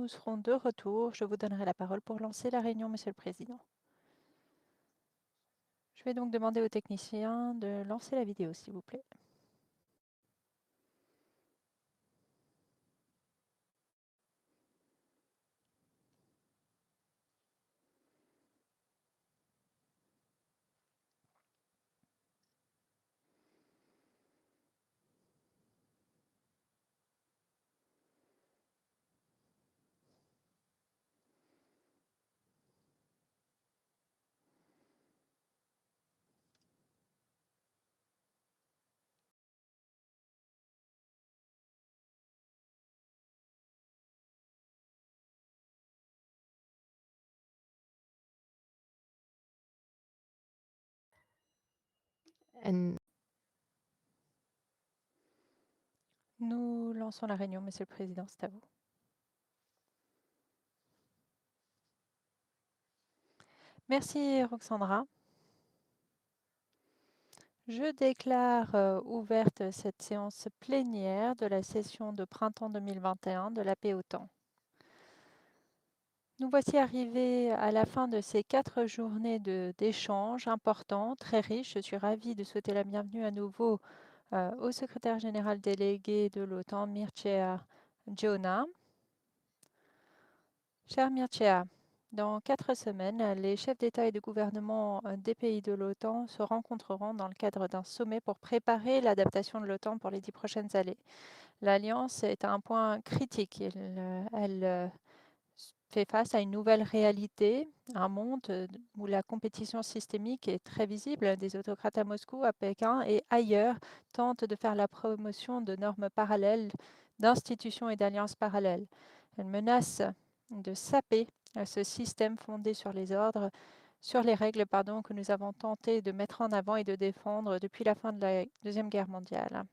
nous serons de retour, je vous donnerai la parole pour lancer la réunion, Monsieur le Président. Je vais donc demander aux techniciens de lancer la vidéo, s'il vous plaît. Nous lançons la réunion, Monsieur le Président, c'est à vous. Merci, Roxandra. Je déclare ouverte cette séance plénière de la session de printemps 2021 de la paix au temps. Nous voici arrivés à la fin de ces 4 journées d'échanges importants, très riches. Je suis ravie de souhaiter la bienvenue à nouveau au secrétaire général délégué de l'OTAN, Mircea Joona. Cher Mircea, dans 4 semaines, les chefs d'État et de gouvernement des pays de l'OTAN se rencontreront dans le cadre d'un sommet pour préparer l'adaptation de l'OTAN pour les 10 prochaines années. L'Alliance est à un point critique. Elle fait face à une nouvelle réalité, un monde où la compétition systémique est très visible. Des autocrates à Moscou, à Pékin et ailleurs tentent de faire la promotion de normes parallèles, d'institutions et d'alliances parallèles. Elle menace de saper ce système fondé sur les ordres, sur les règles que nous avons tenté de mettre en avant et de défendre depuis la fin de la Deuxième Guerre mondiale.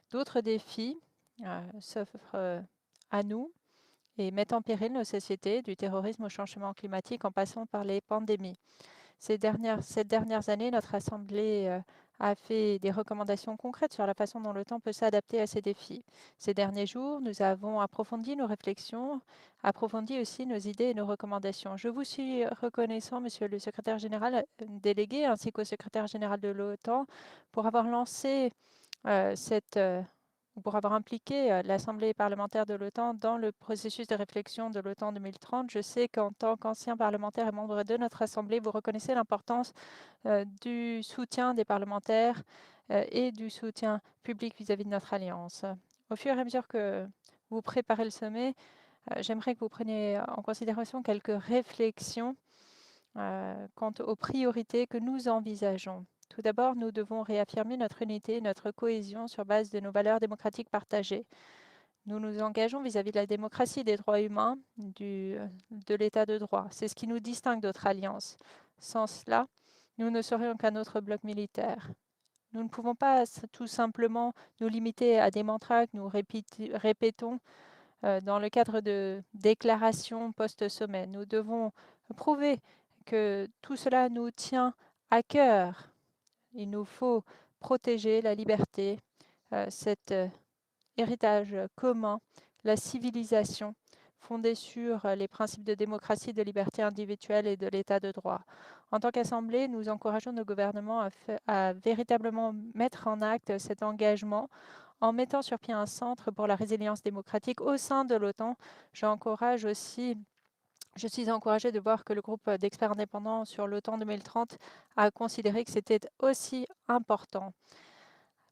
D'autres défis s'offrent à nous et mettent en péril nos sociétés, du terrorisme au changement climatique en passant par les pandémies. Ces dernières années, notre Assemblée a fait des recommandations concrètes sur la façon dont l'OTAN peut s'adapter à ces défis. Ces derniers jours, nous avons approfondi nos réflexions, approfondi aussi nos idées et nos recommandations. Je vous suis reconnaissant, Monsieur le secrétaire général délégué, ainsi qu'au secrétaire général de l'OTAN, pour avoir lancé pour avoir impliqué l'Assemblée parlementaire de l'OTAN dans le processus de réflexion de l'OTAN 2030. Je sais qu'en tant qu'ancien parlementaire et membre de notre Assemblée, vous reconnaissez l'importance du soutien des parlementaires et du soutien public vis-à-vis de notre alliance. Au fur et à mesure que vous préparez le sommet, j'aimerais que vous preniez en considération quelques réflexions quant aux priorités que nous envisageons. Tout d'abord, nous devons réaffirmer notre unité, notre cohésion sur base de nos valeurs démocratiques partagées. Nous nous engageons vis-à-vis de la démocratie, des droits humains, de l'état de droit. C'est ce qui nous distingue d'autres alliances. Sans cela, nous ne serions qu'un autre bloc militaire. Nous ne pouvons pas tout simplement nous limiter à des mantras que nous répétons dans le cadre de déclarations post-sommet. Nous devons prouver que tout cela nous tient à cœur. Il nous faut protéger la liberté, cet héritage commun, la civilisation fondée sur les principes de démocratie, de liberté individuelle et de l'état de droit. En tant qu'Assemblée, nous encourageons nos gouvernements à véritablement mettre en acte cet engagement en mettant sur pied un centre pour la résilience démocratique au sein de l'OTAN. Je suis encouragée de voir que le groupe d'experts indépendants sur l'OTAN 2030 a considéré que c'était aussi important.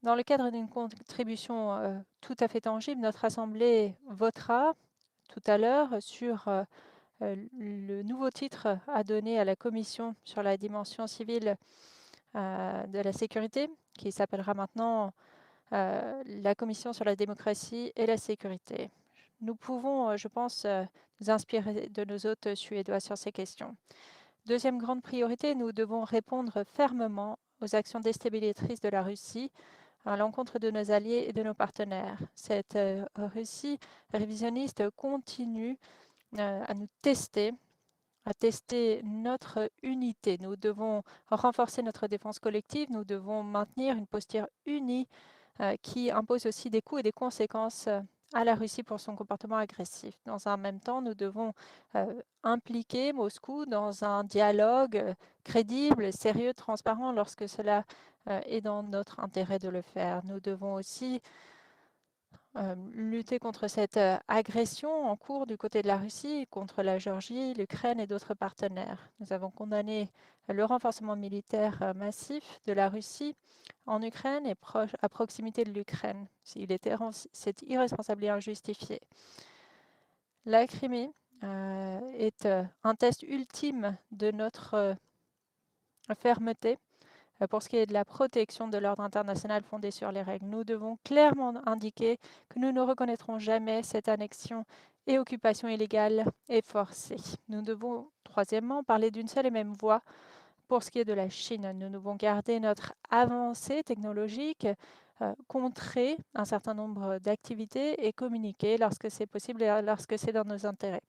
Dans le cadre d'une contribution tout à fait tangible, notre Assemblée votera tout à l'heure sur le nouveau titre à donner à la Commission sur la dimension civile de la sécurité, qui s'appellera maintenant la Commission sur la démocratie et la sécurité. Nous pouvons, je pense, nous inspirer de nos hôtes suédois sur ces questions. Deuxième grande priorité, nous devons répondre fermement aux actions déstabilisatrices de la Russie à l'encontre de nos alliés et de nos partenaires. Cette Russie révisionniste continue à nous tester, à tester notre unité. Nous devons renforcer notre défense collective, nous devons maintenir une posture unie qui impose aussi des coûts et des conséquences à la Russie pour son comportement agressif. Dans un même temps, nous devons impliquer Moscou dans un dialogue crédible, sérieux, transparent lorsque cela est dans notre intérêt de le faire. Nous devons aussi lutter contre cette agression en cours du côté de la Russie, contre la Géorgie, l'Ukraine et d'autres partenaires. Nous avons condamné le renforcement militaire massif de la Russie en Ukraine et à proximité de l'Ukraine. C'est irresponsable et injustifié. La Crimée est un test ultime de notre fermeté pour ce qui est de la protection de l'ordre international fondé sur les règles. Nous devons clairement indiquer que nous ne reconnaîtrons jamais cette annexion et occupation illégale et forcée. Nous devons, troisièmement, parler d'une seule et même voix pour ce qui est de la Chine. Nous devons garder notre avancée technologique, contrer un certain nombre d'activités et communiquer lorsque c'est possible et lorsque c'est dans nos intérêts.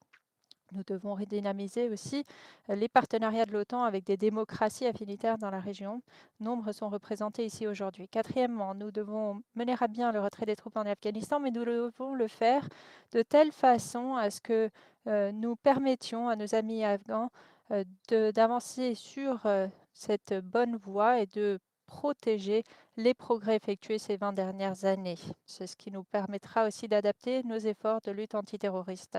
Nous devons redynamiser aussi les partenariats de l'OTAN avec des démocraties affinitaires dans la région. Nombre sont représentés ici aujourd'hui. Quatrièmement, nous devons mener à bien le retrait des troupes en Afghanistan, mais nous devons le faire de telle façon à ce que nous permettions à nos amis afghans d'avancer sur cette bonne voie et de protéger les progrès effectués ces 20 dernières années. C'est ce qui nous permettra aussi d'adapter nos efforts de lutte antiterroriste.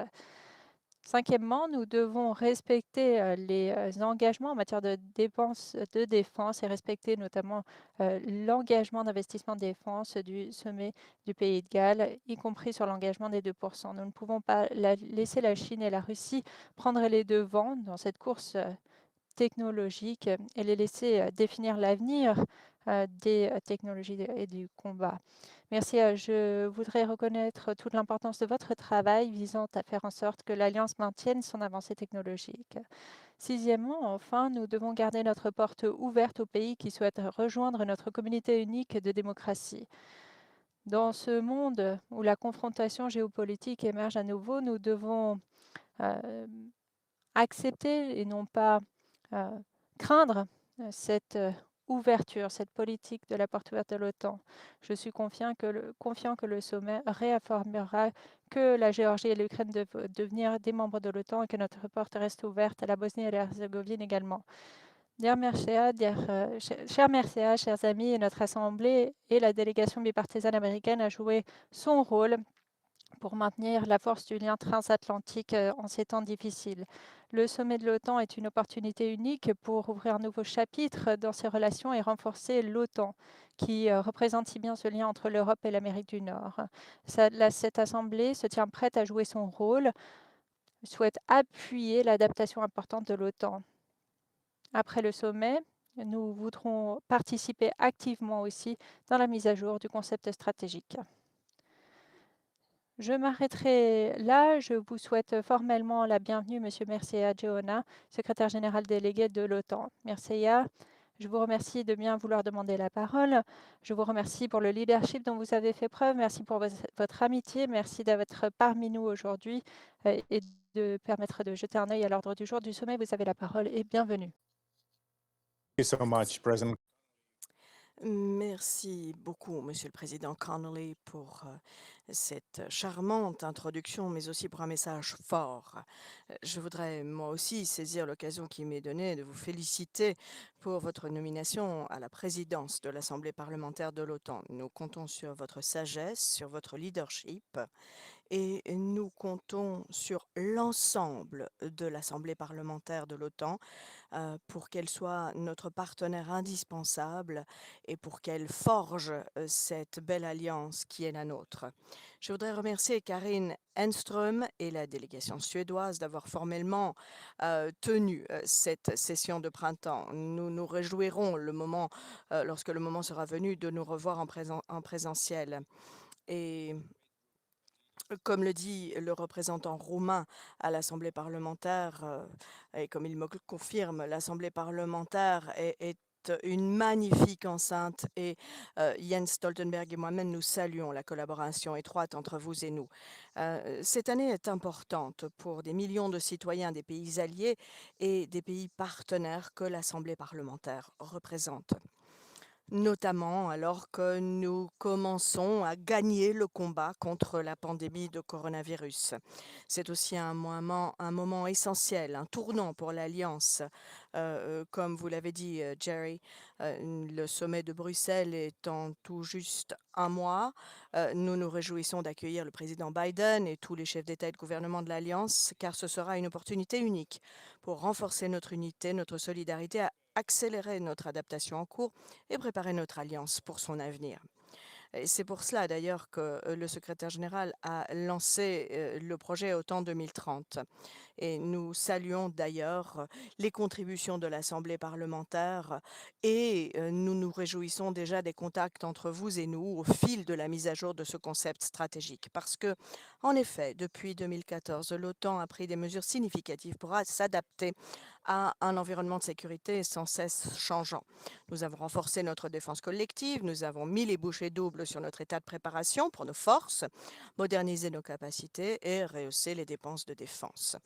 Cinquièmement, nous devons respecter les engagements en matière de dépenses de défense et respecter notamment l'engagement d'investissement de défense du sommet du Pays de Galles, y compris sur l'engagement des 2%. Nous ne pouvons pas laisser la Chine et la Russie prendre les devants dans cette course technologique et les laisser définir l'avenir des technologies et du combat. Merci. Je voudrais reconnaître toute l'importance de votre travail visant à faire en sorte que l'Alliance maintienne son avancée technologique. Sixièmement, enfin, nous devons garder notre porte ouverte aux pays qui souhaitent rejoindre notre communauté unique de démocratie. Dans ce monde où la confrontation géopolitique émerge à nouveau, nous devons accepter et non pas craindre cette ouverture, cette politique de la porte ouverte de l'OTAN. Je suis confiant que le sommet réaffirmera que la Géorgie et l'Ukraine doivent devenir des membres de l'OTAN et que notre porte reste ouverte à la Bosnie et l'Herzégovine également. Cher Mercea, chers amis, et notre Assemblée et la délégation bipartisane américaine a joué son rôle pour maintenir la force du lien transatlantique en ces temps difficiles. Le sommet de l'OTAN est une opportunité unique pour ouvrir un nouveau chapitre dans ces relations et renforcer l'OTAN, qui représente si bien ce lien entre l'Europe et l'Amérique du Nord. Cette Assemblée se tient prête à jouer son rôle, souhaite appuyer l'adaptation importante de l'OTAN. Après le sommet, nous voudrons participer activement aussi dans la mise à jour du concept stratégique. Je m'arrêterai là. Je vous souhaite formellement la bienvenue, Monsieur Mircea Geona, secrétaire général délégué de l'OTAN. Mircea, je vous remercie de bien vouloir demander la parole. Je vous remercie pour le leadership dont vous avez fait preuve. Merci pour votre amitié. Merci d'être parmi nous aujourd'hui et de permettre de jeter un œil à l'ordre du jour du sommet. Vous avez la parole et bienvenue. Thank you so much, President. Merci beaucoup, Monsieur le Président Connolly, pour cette charmante introduction, mais aussi pour un message fort. Je voudrais moi aussi saisir l'occasion qui m'est donnée de vous féliciter pour votre nomination à la présidence de l'Assemblée parlementaire de l'OTAN. Nous comptons sur votre sagesse, sur votre leadership et nous comptons sur l'ensemble de l'Assemblée parlementaire de l'OTAN pour qu'elle soit notre partenaire indispensable et pour qu'elle forge cette belle alliance qui est la nôtre. Je voudrais remercier Karin Enström et la délégation suédoise d'avoir formellement tenu cette session de printemps. Nous nous réjouirons lorsque le moment sera venu de nous revoir en présentiel. Et comme le dit le représentant roumain à l'Assemblée parlementaire, et comme il me confirme, l'Assemblée parlementaire est une magnifique enceinte et Jens Stoltenberg et moi-même, nous saluons la collaboration étroite entre vous et nous. Cette année est importante pour des millions de citoyens des pays alliés et des pays partenaires que l'Assemblée parlementaire représente. notamment alors que nous commençons à gagner le combat contre la pandémie de coronavirus. C'est aussi un moment essentiel, un tournant pour l'Alliance. Comme vous l'avez dit, Jerry, le sommet de Bruxelles est en tout juste un mois. Nous nous réjouissons d'accueillir le président Biden et tous les chefs d'État et de gouvernement de l'Alliance, car ce sera une opportunité unique pour renforcer notre unité, notre solidarité, accélérer notre adaptation en cours et préparer notre alliance pour son avenir. Et c'est pour cela d'ailleurs que le secrétaire général a lancé le projet OTAN 2030. Et nous saluons d'ailleurs les contributions de l'Assemblée parlementaire et nous nous réjouissons déjà des contacts entre vous et nous au fil de la mise à jour de ce concept stratégique. Parce que, en effet, depuis 2014, l'OTAN a pris des mesures significatives pour s'adapter à un environnement de sécurité sans cesse changeant. Nous avons renforcé notre défense collective, nous avons mis les bouchées doubles sur notre état de préparation pour nos forces, modernisé nos capacités et rehaussé les dépenses de défense.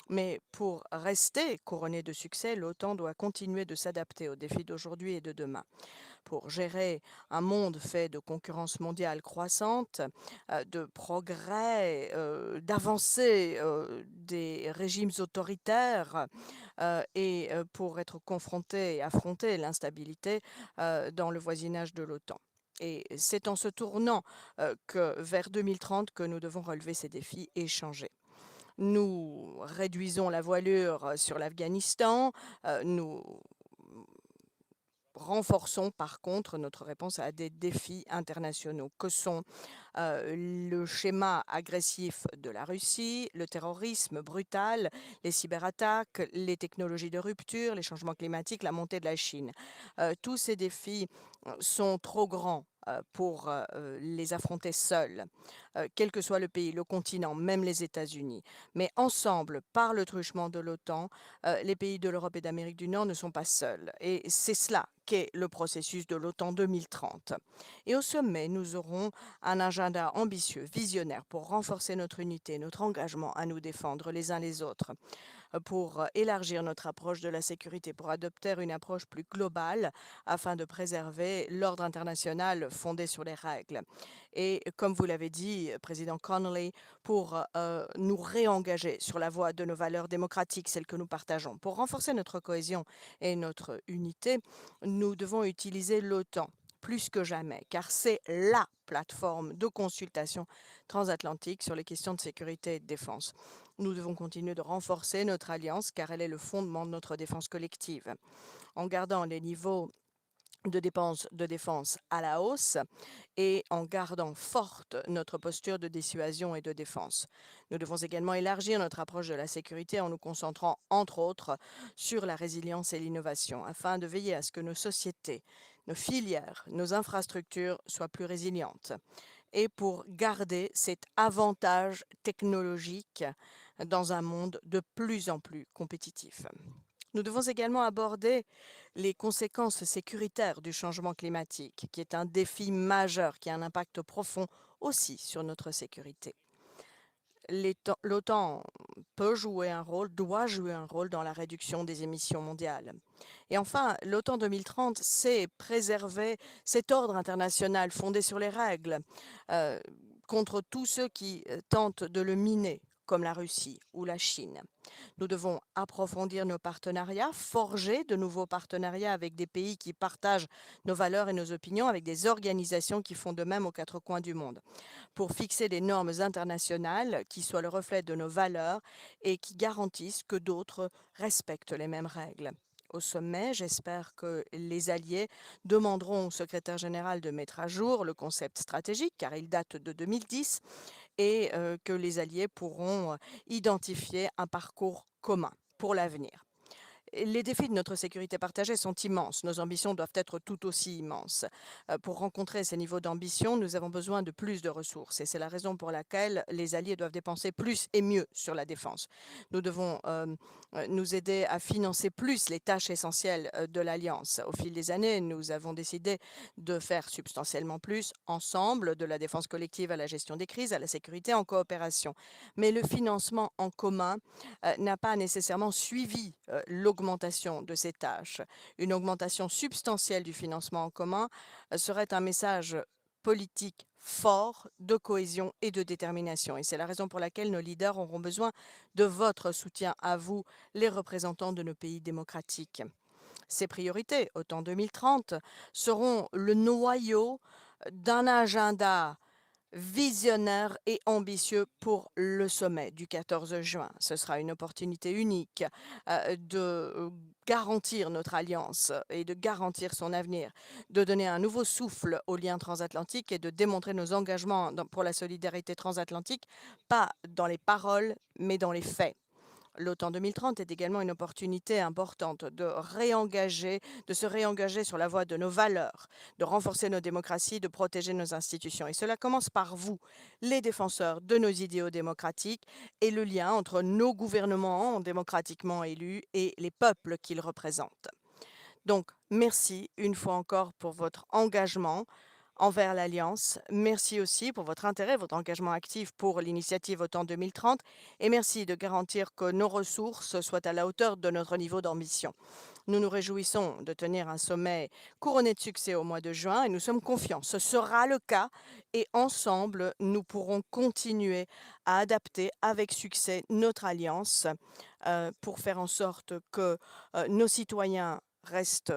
Mais pour rester couronné de succès, l'OTAN doit continuer de s'adapter aux défis d'aujourd'hui et de demain. Pour gérer un monde fait de concurrence mondiale croissante, de progrès, d'avancées des régimes autoritaires et pour être confronté et affronter l'instabilité dans le voisinage de l'OTAN. Et c'est en se tournant vers 2030 que nous devons relever ces défis et changer. Nous réduisons la voilure sur l'Afghanistan, nous renforçons par contre notre réponse à des défis internationaux que sont le schéma agressif de la Russie, le terrorisme brutal, les cyberattaques, les technologies de rupture, les changements climatiques, la montée de la Chine. Tous ces défis sont trop grands pour les affronter seuls, quel que soit le pays, le continent, même les États-Unis. Mais ensemble, par le truchement de l'OTAN, les pays de l'Europe et d'Amérique du Nord ne sont pas seuls. Et c'est cela qu'est le processus de l'OTAN 2030. Et au sommet, nous aurons un agenda ambitieux, visionnaire, pour renforcer notre unité, notre engagement à nous défendre les uns les autres, pour élargir notre approche de la sécurité, pour adopter une approche plus globale afin de préserver l'ordre international fondé sur les règles. Et comme vous l'avez dit, Président Connolly, pour nous réengager sur la voie de nos valeurs démocratiques, celles que nous partageons. Pour renforcer notre cohésion et notre unité, nous devons utiliser l'OTAN plus que jamais, car c'est la plateforme de consultation transatlantique sur les questions de sécurité et de défense. Nous devons continuer de renforcer notre alliance, car elle est le fondement de notre défense collective. En gardant les niveaux de dépenses de défense à la hausse et en gardant forte notre posture de dissuasion et de défense. Nous devons également élargir notre approche de la sécurité en nous concentrant, entre autres, sur la résilience et l'innovation, afin de veiller à ce que nos sociétés, nos filières, nos infrastructures soient plus résilientes et pour garder cet avantage technologique dans un monde de plus en plus compétitif. Nous devons également aborder les conséquences sécuritaires du changement climatique, qui est un défi majeur qui a un impact profond aussi sur notre sécurité. L'OTAN peut jouer un rôle, doit jouer un rôle dans la réduction des émissions mondiales. Et enfin, l'OTAN 2030, c'est préserver cet ordre international fondé sur les règles contre tous ceux qui tentent de le miner, comme la Russie ou la Chine. Nous devons approfondir nos partenariats, forger de nouveaux partenariats avec des pays qui partagent nos valeurs et nos opinions, avec des organisations qui font de même aux quatre coins du monde, pour fixer des normes internationales qui soient le reflet de nos valeurs et qui garantissent que d'autres respectent les mêmes règles. Au sommet, j'espère que les alliés demanderont au secrétaire général de mettre à jour le concept stratégique, car il date de 2010, et que les alliés pourront identifier un parcours commun pour l'avenir. Les défis de notre sécurité partagée sont immenses. Nos ambitions doivent être tout aussi immenses. Pour rencontrer ces niveaux d'ambition, nous avons besoin de plus de ressources et c'est la raison pour laquelle les alliés doivent dépenser plus et mieux sur la défense. Nous devons nous aider à financer plus les tâches essentielles de l'Alliance. Au fil des années, nous avons décidé de faire substantiellement plus ensemble, de la défense collective à la gestion des crises, à la sécurité en coopération. Mais le financement en commun n'a pas nécessairement suivi l'augmentation augmentation de ces tâches. Une augmentation substantielle du financement en commun serait un message politique fort de cohésion et de détermination. Et c'est la raison pour laquelle nos leaders auront besoin de votre soutien à vous, les représentants de nos pays démocratiques. Ces priorités, autant 2030, seront le noyau d'un agenda visionnaire et ambitieux pour le sommet du 14 juin. Ce sera une opportunité unique de garantir notre alliance et de garantir son avenir, de donner un nouveau souffle aux liens transatlantiques et de démontrer nos engagements pour la solidarité transatlantique, pas dans les paroles, mais dans les faits. L'OTAN 2030 est également une opportunité importante de se réengager sur la voie de nos valeurs, de renforcer nos démocraties, de protéger nos institutions. Et cela commence par vous, les défenseurs de nos idéaux démocratiques, et le lien entre nos gouvernements démocratiquement élus et les peuples qu'ils représentent. Donc, merci une fois encore pour votre engagement envers l'Alliance. Merci aussi pour votre intérêt, votre engagement actif pour l'initiative OTAN 2030 et merci de garantir que nos ressources soient à la hauteur de notre niveau d'ambition. Nous nous réjouissons de tenir un sommet couronné de succès au mois de juin et nous sommes confiants. Ce sera le cas et ensemble, nous pourrons continuer à adapter avec succès notre alliance pour faire en sorte que nos citoyens restent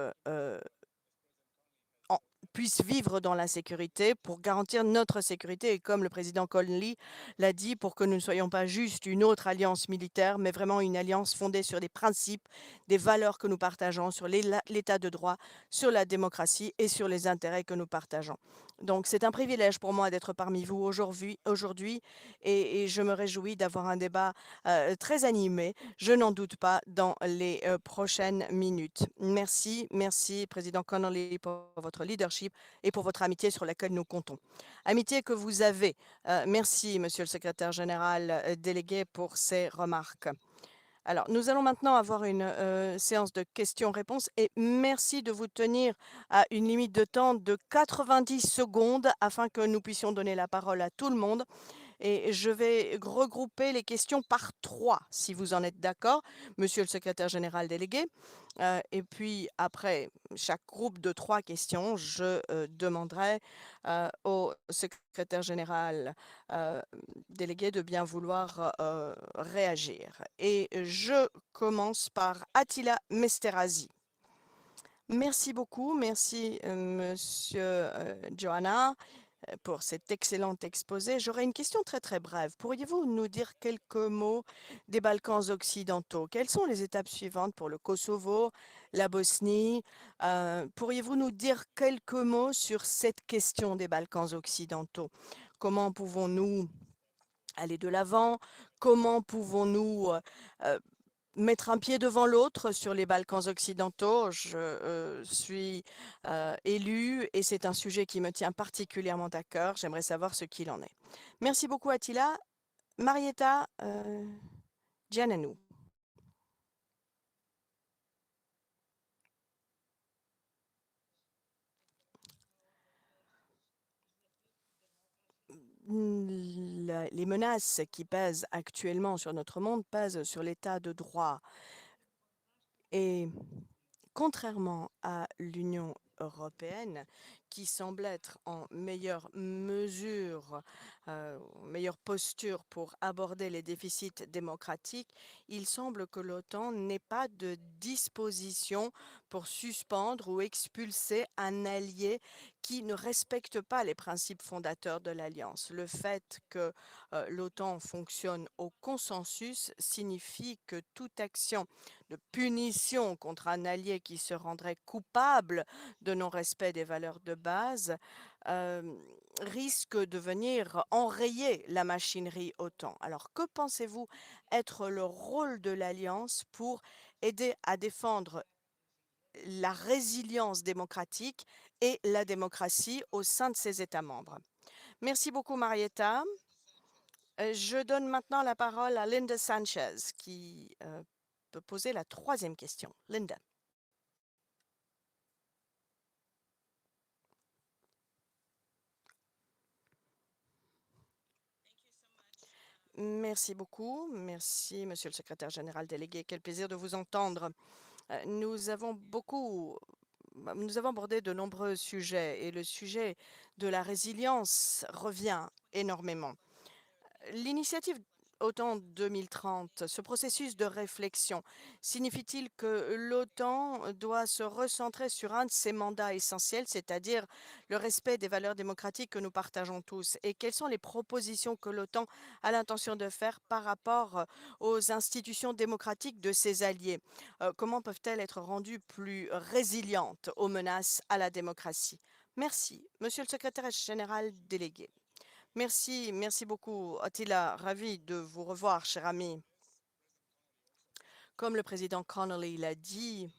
puissent vivre dans la sécurité, pour garantir notre sécurité et comme le président Connolly l'a dit, pour que nous ne soyons pas juste une autre alliance militaire, mais vraiment une alliance fondée sur des principes, des valeurs que nous partageons, sur l'état de droit, sur la démocratie et sur les intérêts que nous partageons. Donc c'est un privilège pour moi d'être parmi vous aujourd'hui et je me réjouis d'avoir un débat très animé, je n'en doute pas, dans les prochaines minutes. Merci, merci Président Connolly pour votre leadership et pour votre amitié sur laquelle nous comptons. Amitié que vous avez. Merci, Monsieur le Secrétaire général délégué, pour ces remarques. Alors, nous allons maintenant avoir une séance de questions-réponses et merci de vous tenir à une limite de temps de 90 secondes afin que nous puissions donner la parole à tout le monde. Et je vais regrouper les questions par 3, si vous en êtes d'accord, Monsieur le Secrétaire général délégué. Et puis, après chaque groupe de 3 questions, je demanderai au Secrétaire général délégué de bien vouloir réagir. Et je commence par Attila Mesterazi. Merci beaucoup, merci Monsieur Johanna pour cet excellent exposé. J'aurais une question très très brève. Pourriez-vous nous dire quelques mots des Balkans occidentaux? Quelles sont les étapes suivantes pour le Kosovo, la Bosnie? Pourriez-vous nous dire quelques mots sur cette question des Balkans occidentaux? Comment pouvons-nous aller de l'avant? Comment pouvons-nous mettre un pied devant l'autre sur les Balkans occidentaux? Je suis élue et c'est un sujet qui me tient particulièrement à cœur. J'aimerais savoir ce qu'il en est. Merci beaucoup Attila. Marietta Giannanou. Les menaces qui pèsent actuellement sur notre monde pèsent sur l'état de droit. Et contrairement à l'Union européenne, qui semble être en meilleure mesure, meilleure posture pour aborder les déficits démocratiques, il semble que l'OTAN n'ait pas de disposition pour suspendre ou expulser un allié qui ne respecte pas les principes fondateurs de l'Alliance. Le fait que l'OTAN fonctionne au consensus signifie que toute action de punition contre un allié qui se rendrait coupable de non-respect des valeurs de base risque de venir enrayer la machinerie OTAN. Alors, que pensez-vous être le rôle de l'Alliance pour aider à défendre la résilience démocratique et la démocratie au sein de ses États membres? Merci beaucoup, Marietta. Je donne maintenant la parole à Linda Sanchez, qui peut poser la 3e question. Linda. Merci beaucoup. Merci, Monsieur le Secrétaire général délégué. Quel plaisir de vous entendre. Nous avons abordé de nombreux sujets et le sujet de la résilience revient énormément. L'initiative OTAN 2030, ce processus de réflexion, signifie-t-il que l'OTAN doit se recentrer sur un de ses mandats essentiels, c'est-à-dire le respect des valeurs démocratiques que nous partageons tous? Et quelles sont les propositions que l'OTAN a l'intention de faire par rapport aux institutions démocratiques de ses alliés? Comment peuvent-elles être rendues plus résilientes aux menaces à la démocratie? Merci, Monsieur le secrétaire général délégué. Merci beaucoup, Attila. Ravi de vous revoir, cher ami. Comme le président Connolly l'a dit,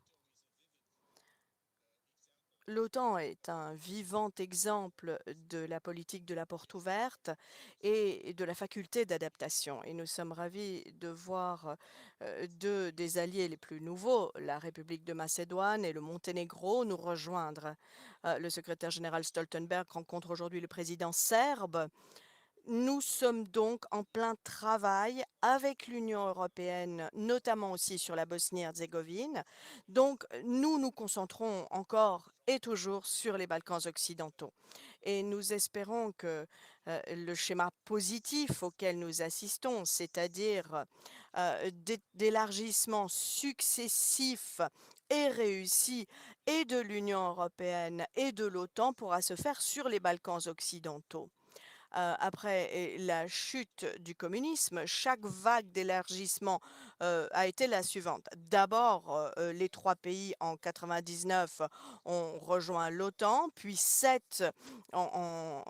l'OTAN est un vivant exemple de la politique de la porte ouverte et de la faculté d'adaptation. Et nous sommes ravis de voir deux des alliés les plus nouveaux, la République de Macédoine et le Monténégro, nous rejoindre. Le secrétaire général Stoltenberg rencontre aujourd'hui le président serbe. Nous sommes donc en plein travail avec l'Union européenne, notamment aussi sur la Bosnie-Herzégovine. Donc, nous nous concentrons encore et toujours sur les Balkans occidentaux. Et nous espérons que le schéma positif auquel nous assistons, c'est-à-dire d'élargissement successif et réussi et de l'Union européenne et de l'OTAN pourra se faire sur les Balkans occidentaux. Après la chute du communisme, chaque vague d'élargissement a été la suivante. D'abord, les 3 pays en 99 ont rejoint l'OTAN, puis 7 en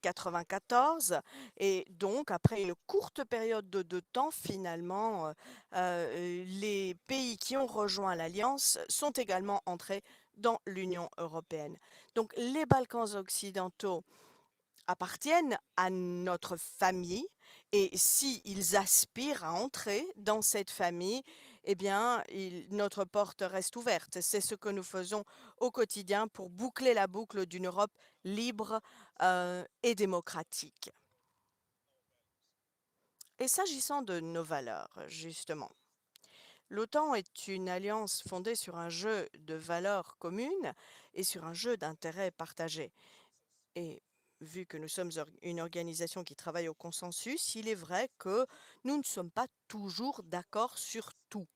94 et donc après une courte période de temps, finalement, les pays qui ont rejoint l'alliance sont également entrés dans l'Union européenne. Donc les Balkans occidentaux appartiennent à notre famille et s'ils aspirent à entrer dans cette famille, eh bien, notre porte reste ouverte. C'est ce que nous faisons au quotidien pour boucler la boucle d'une Europe libre et démocratique. Et s'agissant de nos valeurs, justement, l'OTAN est une alliance fondée sur un jeu de valeurs communes et sur un jeu d'intérêts partagés. Et vu que nous sommes une organisation qui travaille au consensus, il est vrai que nous ne sommes pas toujours d'accord sur tout.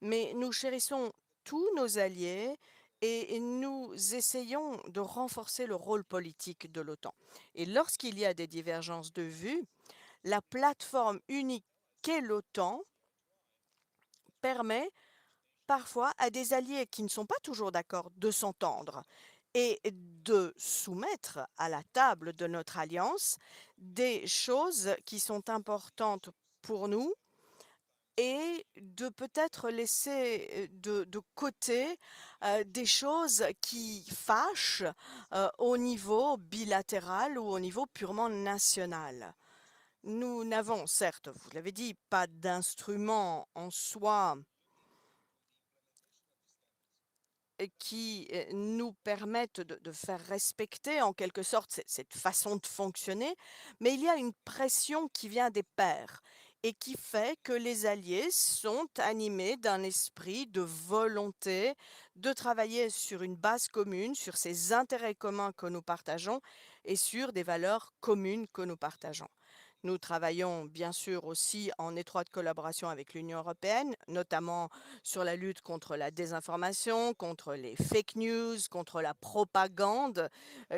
Mais nous chérissons tous nos alliés et nous essayons de renforcer le rôle politique de l'OTAN. Et lorsqu'il y a des divergences de vues, la plateforme unique qu'est l'OTAN permet parfois à des alliés qui ne sont pas toujours d'accord de s'entendre et de soumettre à la table de notre alliance des choses qui sont importantes pour nous et de peut-être laisser de côté des choses qui fâchent au niveau bilatéral ou au niveau purement national. Nous n'avons, certes, vous l'avez dit, pas d'instrument en soi qui nous permettent de faire respecter en quelque sorte cette façon de fonctionner, mais il y a une pression qui vient des pairs et qui fait que les alliés sont animés d'un esprit de volonté de travailler sur une base commune, sur ces intérêts communs que nous partageons et sur des valeurs communes que nous partageons. Nous travaillons bien sûr aussi en étroite collaboration avec l'Union européenne, notamment sur la lutte contre la désinformation, contre les fake news, contre la propagande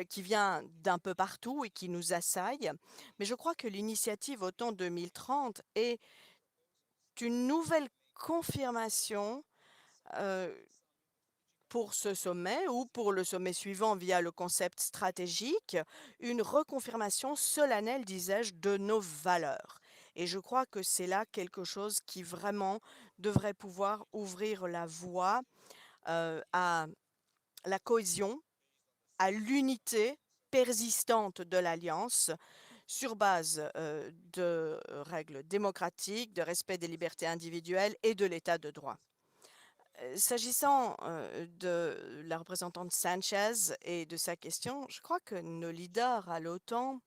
qui vient d'un peu partout et qui nous assaille. Mais je crois que l'initiative OTAN 2030 est une nouvelle confirmation pour ce sommet ou pour le sommet suivant via le concept stratégique, une reconfirmation solennelle, disais-je, de nos valeurs. Et je crois que c'est là quelque chose qui vraiment devrait pouvoir ouvrir la voie à la cohésion, à l'unité persistante de l'Alliance sur base de règles démocratiques, de respect des libertés individuelles et de l'état de droit. S'agissant de la représentante Sanchez et de sa question, je crois que nos leaders à l'OTAN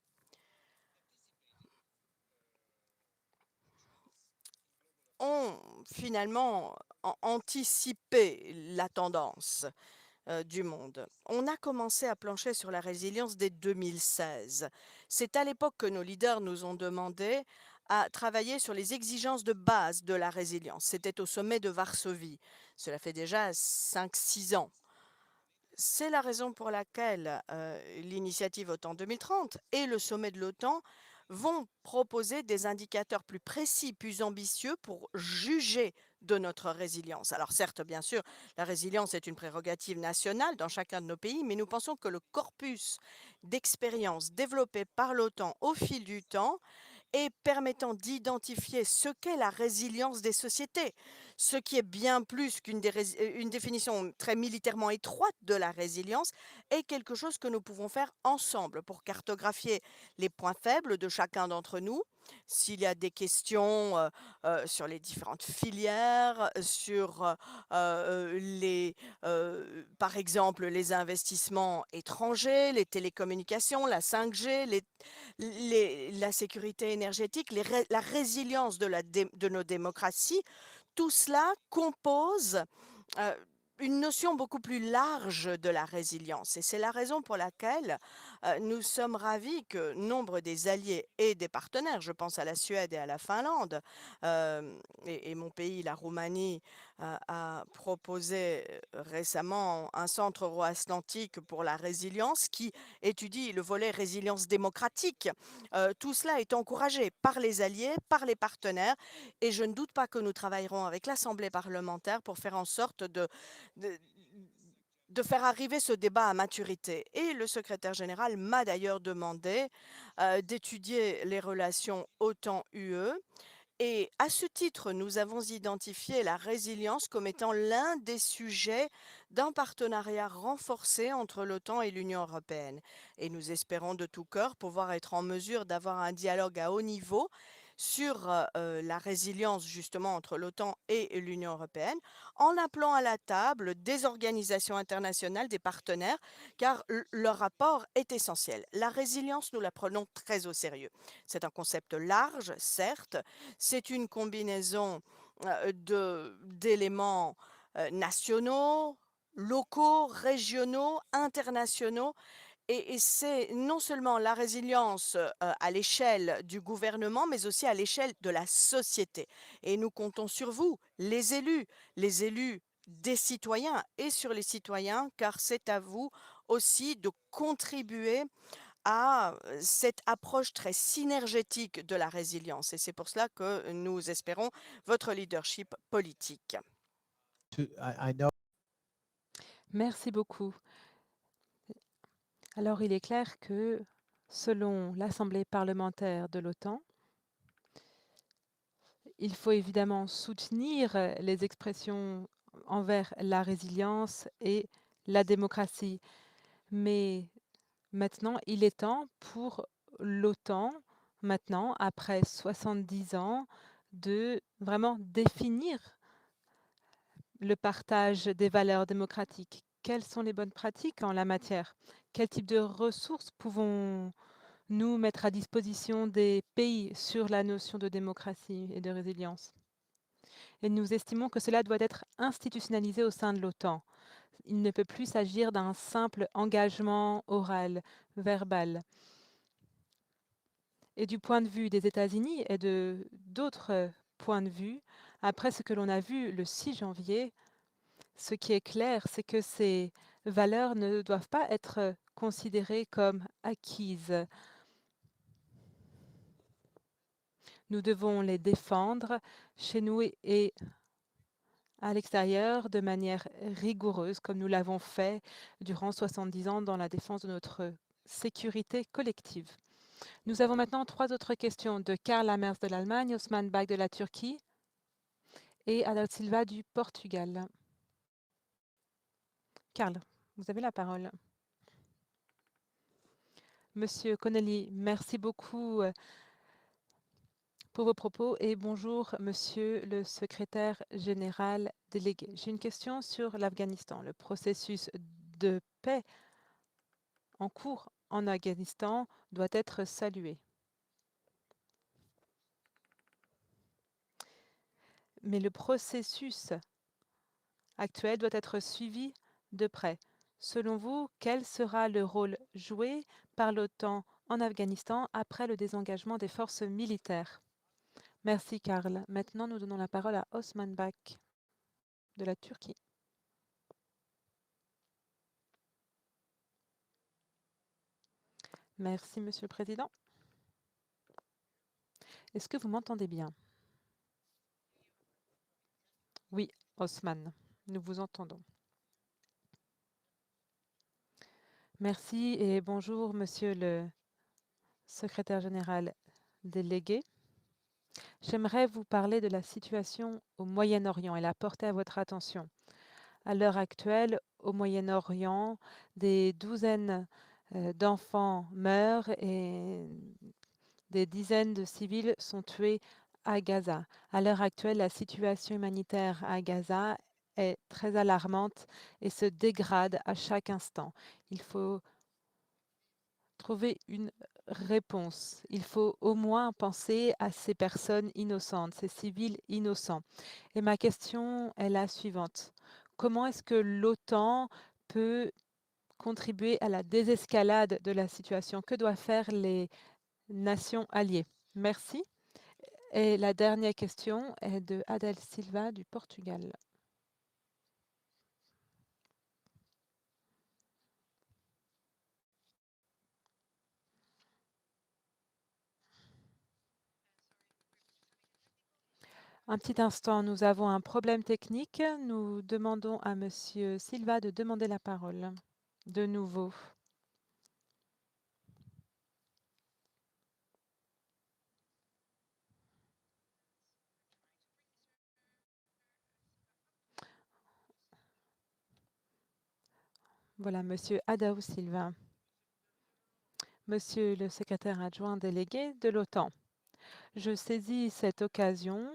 ont finalement anticiper la tendance du monde. On a commencé à plancher sur la résilience dès 2016. C'est à l'époque que nos leaders nous ont demandé à travailler sur les exigences de base de la résilience. C'était au sommet de Varsovie. Cela fait déjà 5-6 ans. C'est la raison pour laquelle l'initiative OTAN 2030 et le sommet de l'OTAN vont proposer des indicateurs plus précis, plus ambitieux pour juger de notre résilience. Alors certes, bien sûr, la résilience est une prérogative nationale dans chacun de nos pays, mais nous pensons que le corpus d'expériences développé par l'OTAN au fil du temps et permettant d'identifier ce qu'est la résilience des sociétés, ce qui est bien plus une définition très militairement étroite de la résilience, est quelque chose que nous pouvons faire ensemble pour cartographier les points faibles de chacun d'entre nous, s'il y a des questions sur les différentes filières, sur par exemple, les investissements étrangers, les télécommunications, la 5G, la sécurité énergétique, la résilience de nos démocraties, tout cela compose euh, une notion beaucoup plus large de la résilience. Et c'est la raison pour laquelle nous sommes ravis que nombre des alliés et des partenaires, je pense à la Suède et à la Finlande, et mon pays, la Roumanie, a proposé récemment un centre euro-atlantique pour la résilience qui étudie le volet résilience démocratique. Tout cela est encouragé par les alliés, par les partenaires, et je ne doute pas que nous travaillerons avec l'Assemblée parlementaire pour faire en sorte de, de faire arriver ce débat à maturité. Et le secrétaire général m'a d'ailleurs demandé d'étudier les relations OTAN-UE. Et à ce titre, nous avons identifié la résilience comme étant l'un des sujets d'un partenariat renforcé entre l'OTAN et l'Union européenne. Et nous espérons de tout cœur pouvoir être en mesure d'avoir un dialogue à haut niveau sur la résilience justement entre l'OTAN et l'Union européenne, en appelant à la table des organisations internationales, des partenaires, car leur rapport est essentiel. La résilience, nous la prenons très au sérieux. C'est un concept large, certes, c'est une combinaison d'éléments nationaux, locaux, régionaux, internationaux, et c'est non seulement la résilience à l'échelle du gouvernement, mais aussi à l'échelle de la société. Et nous comptons sur vous, les élus des citoyens et sur les citoyens, car c'est à vous aussi de contribuer à cette approche très synergétique de la résilience. Et c'est pour cela que nous espérons votre leadership politique. Merci beaucoup. Alors, il est clair que, selon l'Assemblée parlementaire de l'OTAN, il faut évidemment soutenir les expressions envers la résilience et la démocratie. Mais maintenant, il est temps pour l'OTAN, maintenant, après 70 ans, de vraiment définir le partage des valeurs démocratiques. Quelles sont les bonnes pratiques en la matière? Quel type de ressources pouvons-nous mettre à disposition des pays sur la notion de démocratie et de résilience? Et nous estimons que cela doit être institutionnalisé au sein de l'OTAN. Il ne peut plus s'agir d'un simple engagement oral, verbal. Et du point de vue des États-Unis et de d'autres points de vue, après ce que l'on a vu le 6 janvier, ce qui est clair, c'est que ces valeurs ne doivent pas être considérées comme acquises. Nous devons les défendre chez nous et à l'extérieur de manière rigoureuse, comme nous l'avons fait durant 70 ans dans la défense de notre sécurité collective. Nous avons maintenant 3 autres questions de Karl Lamers de l'Allemagne, Osman Bag de la Turquie et Adal Silva du Portugal. Karl, vous avez la parole. Monsieur Connelly, merci beaucoup pour vos propos et bonjour Monsieur le secrétaire général délégué. J'ai une question sur l'Afghanistan. Le processus de paix en cours en Afghanistan doit être salué. Mais le processus actuel doit être suivi de près. Selon vous, quel sera le rôle joué par l'OTAN en Afghanistan après le désengagement des forces militaires? Merci Karl. Maintenant, nous donnons la parole à Osman Bak de la Turquie. Merci, Monsieur le Président. Est-ce que vous m'entendez bien? Oui, Osman, nous vous entendons. Merci et bonjour, Monsieur le Secrétaire général délégué. J'aimerais vous parler de la situation au Moyen-Orient et la porter à votre attention. À l'heure actuelle, au Moyen-Orient, des douzaines d'enfants meurent et des dizaines de civils sont tués à Gaza. À l'heure actuelle, la situation humanitaire à Gaza est très alarmante et se dégrade à chaque instant. Il faut trouver une réponse. Il faut au moins penser à ces personnes innocentes, ces civils innocents. Et ma question est la suivante. Comment est-ce que l'OTAN peut contribuer à la désescalade de la situation? Que doivent faire les nations alliées? Merci. Et la dernière question est de Adel Silva du Portugal. Un petit instant, nous avons un problème technique. Nous demandons à Monsieur Silva de demander la parole de nouveau. Voilà, Monsieur Adaou Silva. Monsieur le secrétaire adjoint délégué de l'OTAN, je saisis cette occasion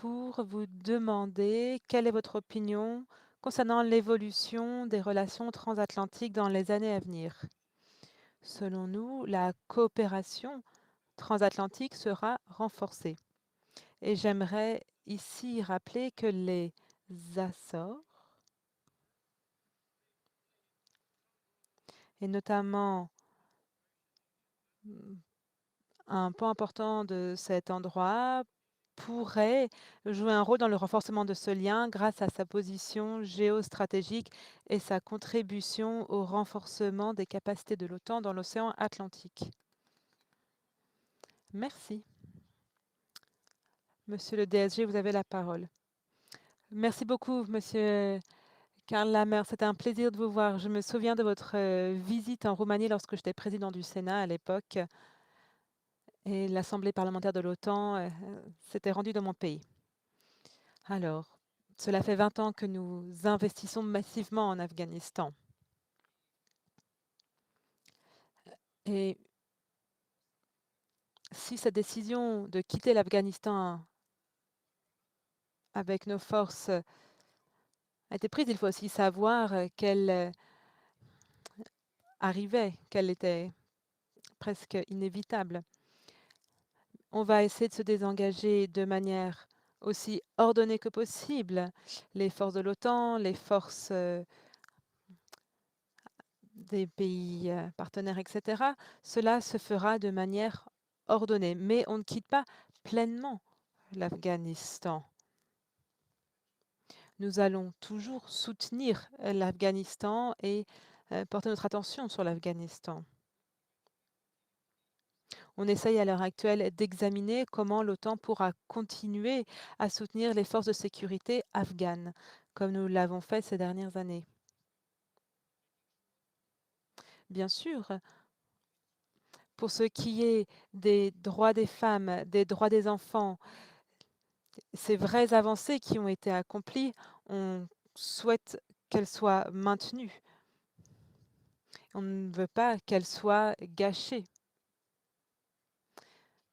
pour vous demander quelle est votre opinion concernant l'évolution des relations transatlantiques dans les années à venir. Selon nous, la coopération transatlantique sera renforcée. Et j'aimerais ici rappeler que les Açores, et notamment un point important de cet endroit, pourrait jouer un rôle dans le renforcement de ce lien grâce à sa position géostratégique et sa contribution au renforcement des capacités de l'OTAN dans l'océan Atlantique. Merci. Monsieur le DSG, vous avez la parole. Merci beaucoup, Monsieur Karl Lammer. C'était un plaisir de vous voir. Je me souviens de votre visite en Roumanie lorsque j'étais président du Sénat à l'époque. Et l'Assemblée parlementaire de l'OTAN s'était rendue dans mon pays. Alors, cela fait 20 ans que nous investissons massivement en Afghanistan. Et si cette décision de quitter l'Afghanistan avec nos forces a été prise, il faut aussi savoir qu'elle arrivait, qu'elle était presque inévitable. On va essayer de se désengager de manière aussi ordonnée que possible. Les forces de l'OTAN, les forces des pays partenaires, etc. Cela se fera de manière ordonnée, mais on ne quitte pas pleinement l'Afghanistan. Nous allons toujours soutenir l'Afghanistan et porter notre attention sur l'Afghanistan. On essaye à l'heure actuelle d'examiner comment l'OTAN pourra continuer à soutenir les forces de sécurité afghanes, comme nous l'avons fait ces dernières années. Bien sûr, pour ce qui est des droits des femmes, des droits des enfants, ces vraies avancées qui ont été accomplies, on souhaite qu'elles soient maintenues. On ne veut pas qu'elles soient gâchées.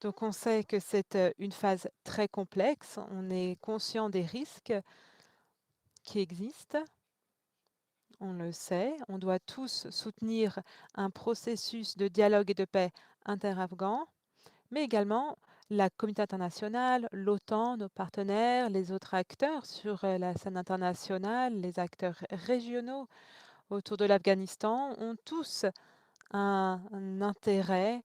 Donc on sait que c'est une phase très complexe, on est conscient des risques qui existent, on le sait, on doit tous soutenir un processus de dialogue et de paix inter-afghan, mais également la communauté internationale, l'OTAN, nos partenaires, les autres acteurs sur la scène internationale, les acteurs régionaux autour de l'Afghanistan ont tous un intérêt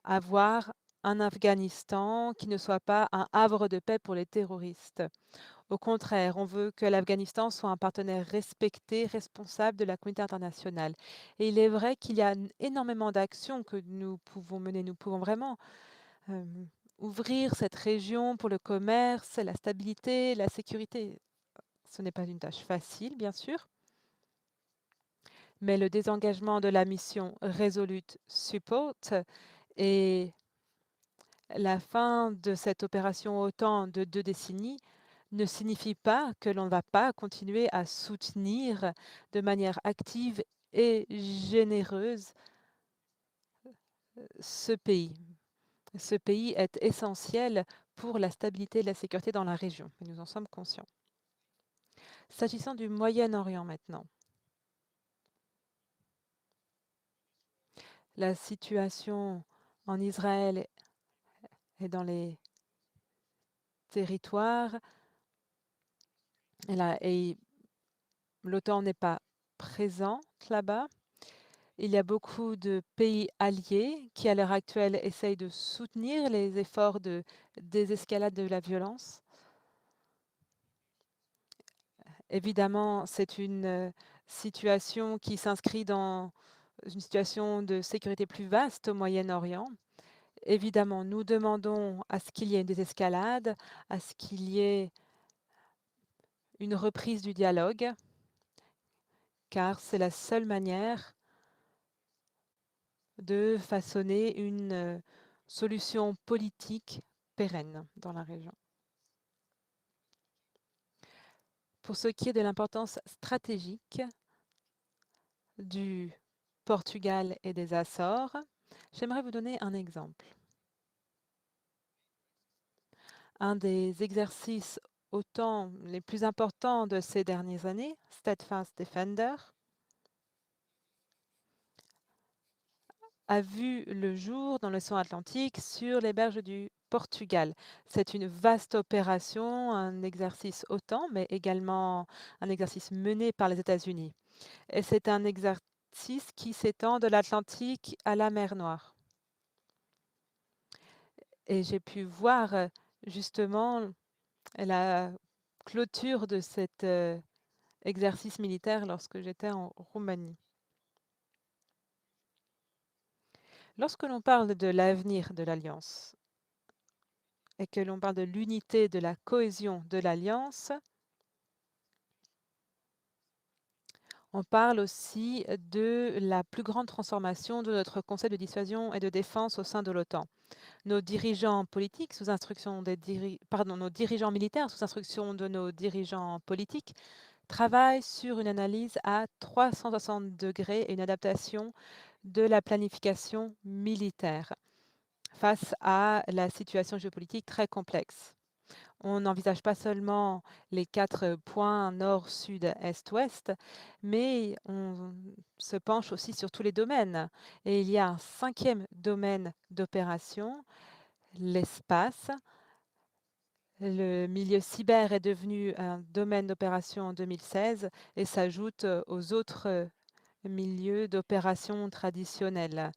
à voir un Afghanistan qui ne soit pas un havre de paix pour les terroristes. Au contraire, on veut que l'Afghanistan soit un partenaire respecté, responsable de la communauté internationale. Et il est vrai qu'il y a énormément d'actions que nous pouvons mener. Nous pouvons vraiment ouvrir cette région pour le commerce, la stabilité, la sécurité. Ce n'est pas une tâche facile, bien sûr, mais le désengagement de la mission Resolute Support et la fin de cette opération OTAN de 2 décennies ne signifie pas que l'on ne va pas continuer à soutenir de manière active et généreuse ce pays. Ce pays est essentiel pour la stabilité et la sécurité dans la région, et nous en sommes conscients. S'agissant du Moyen-Orient maintenant, la situation en Israël et dans les territoires, et l'OTAN n'est pas présente là-bas. Il y a beaucoup de pays alliés qui, à l'heure actuelle, essayent de soutenir les efforts de désescalade de la violence. Évidemment, c'est une situation qui s'inscrit dans une situation de sécurité plus vaste au Moyen-Orient. Évidemment, nous demandons à ce qu'il y ait une désescalade, à ce qu'il y ait une reprise du dialogue, car c'est la seule manière de façonner une solution politique pérenne dans la région. Pour ce qui est de l'importance stratégique du Portugal et des Açores, j'aimerais vous donner un exemple. Un des exercices OTAN les plus importants de ces dernières années, Steadfast Defender, a vu le jour dans l'océan Atlantique sur les berges du Portugal. C'est une vaste opération, un exercice OTAN, mais également un exercice mené par les États-Unis. Et c'est un exercice qui s'étend de l'Atlantique à la mer Noire. Et j'ai pu voir justement la clôture de cet exercice militaire lorsque j'étais en Roumanie. Lorsque l'on parle de l'avenir de l'Alliance et que l'on parle de l'unité, de la cohésion de l'Alliance, on parle aussi de la plus grande transformation de notre Conseil de dissuasion et de défense au sein de l'OTAN. Nos dirigeants politiques, sous instruction nos dirigeants militaires, sous instruction de nos dirigeants politiques, travaillent sur une analyse à 360 degrés et une adaptation de la planification militaire face à la situation géopolitique très complexe. On n'envisage pas seulement les 4 points nord, sud, est, ouest, mais on se penche aussi sur tous les domaines. Et il y a un 5e domaine d'opération, l'espace. Le milieu cyber est devenu un domaine d'opération en 2016 et s'ajoute aux autres milieux d'opération traditionnels.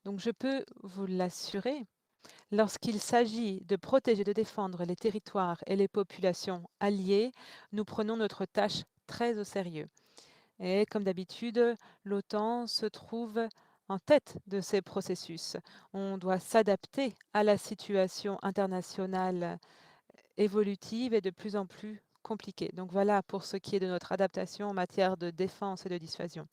Donc je peux vous l'assurer, lorsqu'il s'agit de protéger, de défendre les territoires et les populations alliées, nous prenons notre tâche très au sérieux. Et comme d'habitude, l'OTAN se trouve en tête de ces processus. On doit s'adapter à la situation internationale évolutive et de plus en plus compliquée. Donc voilà pour ce qui est de notre adaptation en matière de défense et de dissuasion.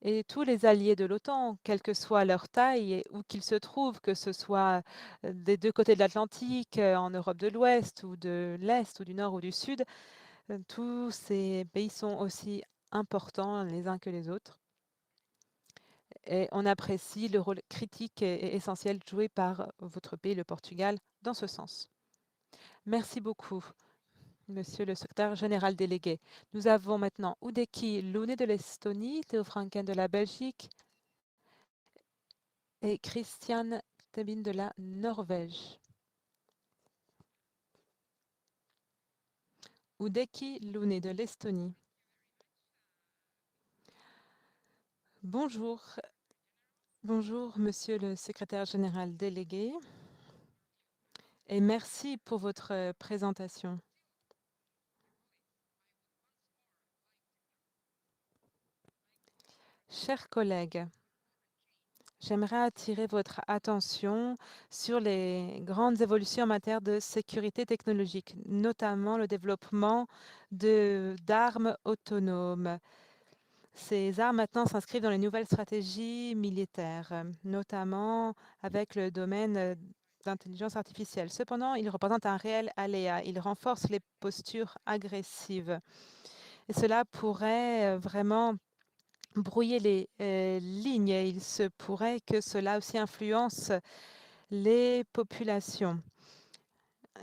Et tous les alliés de l'OTAN, quelle que soit leur taille et où qu'ils se trouvent, que ce soit des 2 côtés de l'Atlantique, en Europe de l'Ouest ou de l'Est ou du Nord ou du Sud, tous ces pays sont aussi importants les uns que les autres. Et on apprécie le rôle critique et essentiel joué par votre pays, le Portugal, dans ce sens. Merci beaucoup, Monsieur le secrétaire général délégué. Nous avons maintenant Udeki Lune de l'Estonie, Theo Franken de la Belgique et Christian Tebin de la Norvège. Oudeki Louné de l'Estonie. Bonjour. Bonjour, Monsieur le Secrétaire général délégué, et merci pour votre présentation. Chers collègues, j'aimerais attirer votre attention sur les grandes évolutions en matière de sécurité technologique, notamment le développement d'armes autonomes. Ces armes maintenant s'inscrivent dans les nouvelles stratégies militaires, notamment avec le domaine d'intelligence artificielle. Cependant, ils représentent un réel aléa. Ils renforcent les postures agressives. Et cela pourrait vraiment brouiller les lignes. Et il se pourrait que cela aussi influence les populations.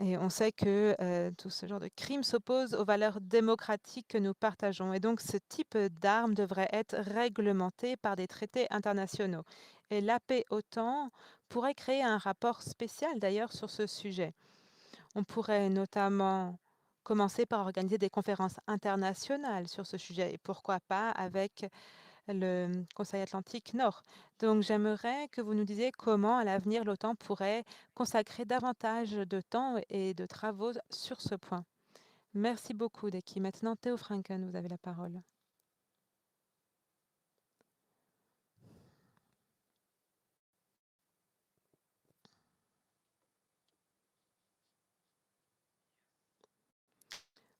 Et on sait que tout ce genre de crimes s'oppose aux valeurs démocratiques que nous partageons. Et donc, ce type d'armes devrait être réglementé par des traités internationaux. Et l'AP-OTAN pourrait créer un rapport spécial d'ailleurs sur ce sujet. On pourrait notamment commencer par organiser des conférences internationales sur ce sujet. Et pourquoi pas avec le Conseil atlantique Nord. Donc, j'aimerais que vous nous disiez comment, à l'avenir, l'OTAN pourrait consacrer davantage de temps et de travaux sur ce point. Merci beaucoup, Deki. Maintenant, Théo Franken, vous avez la parole.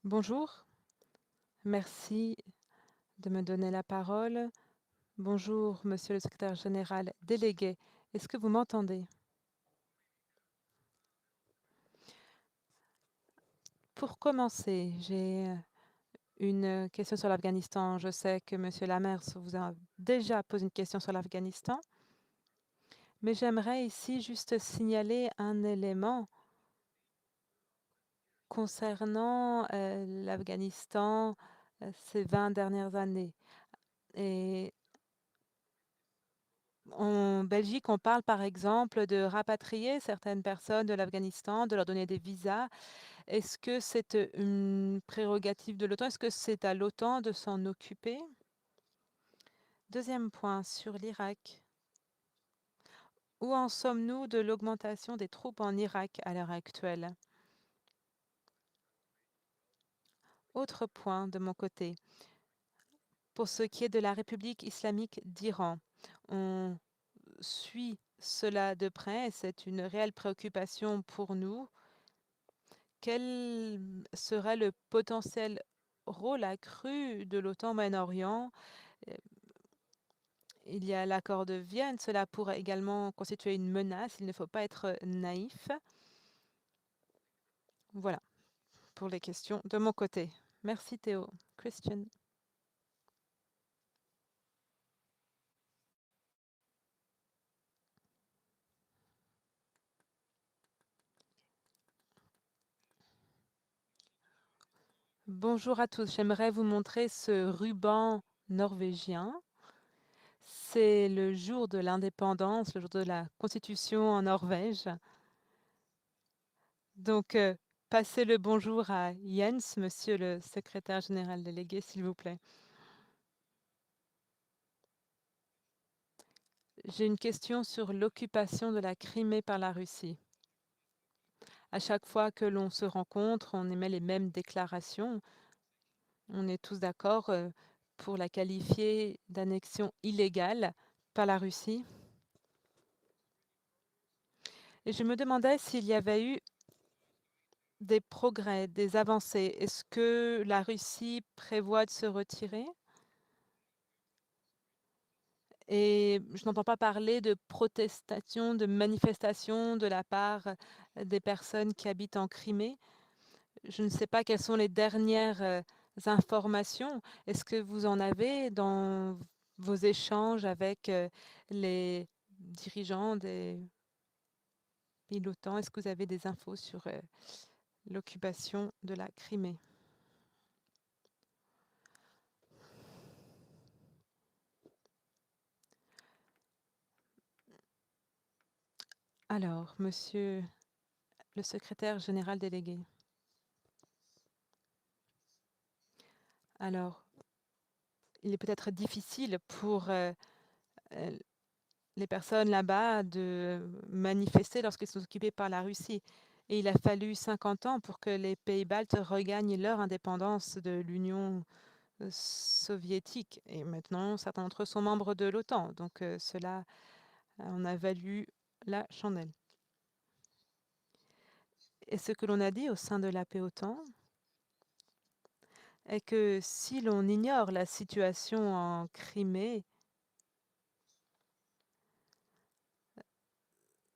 Bonjour. Merci de me donner la parole. Bonjour, Monsieur le Secrétaire général délégué. Est-ce que vous m'entendez? Pour commencer, j'ai une question sur l'Afghanistan. Je sais que M. Lamers vous a déjà posé une question sur l'Afghanistan, mais j'aimerais ici juste signaler un élément concernant l'Afghanistan ces 20 dernières années. Et en Belgique, on parle par exemple de rapatrier certaines personnes de l'Afghanistan, de leur donner des visas. Est-ce que c'est une prérogative de l'OTAN? Est-ce que c'est à l'OTAN de s'en occuper? Deuxième point, sur l'Irak. Où en sommes-nous de l'augmentation des troupes en Irak à l'heure actuelle? Autre point de mon côté. Pour ce qui est de la République islamique d'Iran, on suit cela de près et c'est une réelle préoccupation pour nous. Quel serait le potentiel rôle accru de l'OTAN au Moyen-Orient? Il y a l'accord de Vienne, cela pourrait également constituer une menace, il ne faut pas être naïf. Voilà pour les questions de mon côté. Merci Théo. Christian. Bonjour à tous. J'aimerais vous montrer ce ruban norvégien. C'est le jour de l'indépendance, le jour de la Constitution en Norvège. Donc, passez le bonjour à Jens, monsieur le secrétaire général délégué, s'il vous plaît. J'ai une question sur l'occupation de la Crimée par la Russie. À chaque fois que l'on se rencontre, on émet les mêmes déclarations. On est tous d'accord pour la qualifier d'annexion illégale par la Russie. Et je me demandais s'il y avait eu des progrès, des avancées. Est-ce que la Russie prévoit de se retirer? Et je n'entends pas parler de protestations, de manifestations de la part des personnes qui habitent en Crimée. Je ne sais pas quelles sont les dernières informations. Est-ce que vous en avez dans vos échanges avec les dirigeants des pays de l'OTAN? Est-ce que vous avez des infos sur l'occupation de la Crimée? Alors, monsieur le secrétaire général délégué. Alors, il est peut-être difficile pour les personnes là-bas de manifester lorsqu'ils sont occupés par la Russie. Et il a fallu 50 ans pour que les pays baltes regagnent leur indépendance de l'Union soviétique. Et maintenant, certains d'entre eux sont membres de l'OTAN. Donc cela en a valu la chandelle. Et ce que l'on a dit au sein de la POTAN est que si l'on ignore la situation en Crimée,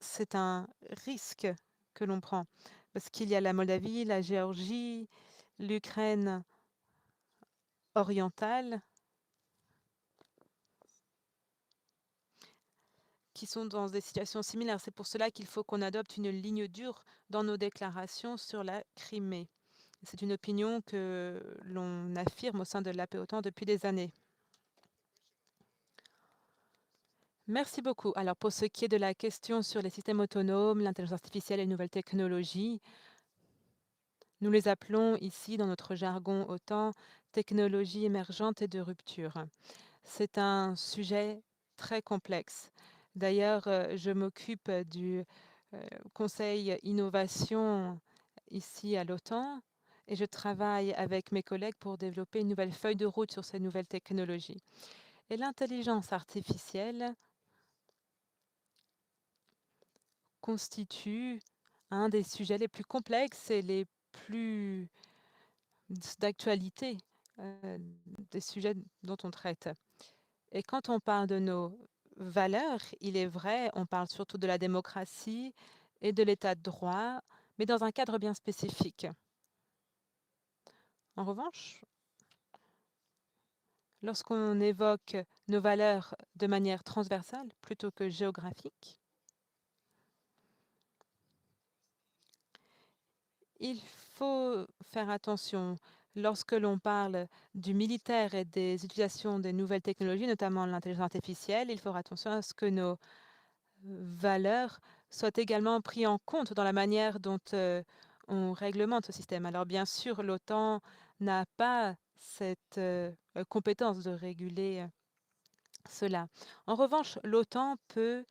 c'est un risque que l'on prend. Parce qu'il y a la Moldavie, la Géorgie, l'Ukraine orientale, qui sont dans des situations similaires. C'est pour cela qu'il faut qu'on adopte une ligne dure dans nos déclarations sur la Crimée. C'est une opinion que l'on affirme au sein de l'APOTAN depuis des années. Merci beaucoup. Alors, pour ce qui est de la question sur les systèmes autonomes, l'intelligence artificielle et les nouvelles technologies, nous les appelons ici, dans notre jargon OTAN, technologies émergentes et de rupture. C'est un sujet très complexe. D'ailleurs, je m'occupe du Conseil Innovation ici à l'OTAN et je travaille avec mes collègues pour développer une nouvelle feuille de route sur ces nouvelles technologies. Et l'intelligence artificielle constitue un des sujets les plus complexes et les plus d'actualité, des sujets dont on traite. Et quand on parle de nos valeurs, il est vrai, on parle surtout de la démocratie et de l'état de droit, mais dans un cadre bien spécifique. En revanche, lorsqu'on évoque nos valeurs de manière transversale plutôt que géographique, il faut faire attention lorsque l'on parle du militaire et des utilisations des nouvelles technologies, notamment l'intelligence artificielle. Il faut faire attention à ce que nos valeurs soient également prises en compte dans la manière dont on réglemente ce système. Alors bien sûr, l'OTAN n'a pas cette compétence de réguler cela. En revanche, l'OTAN peut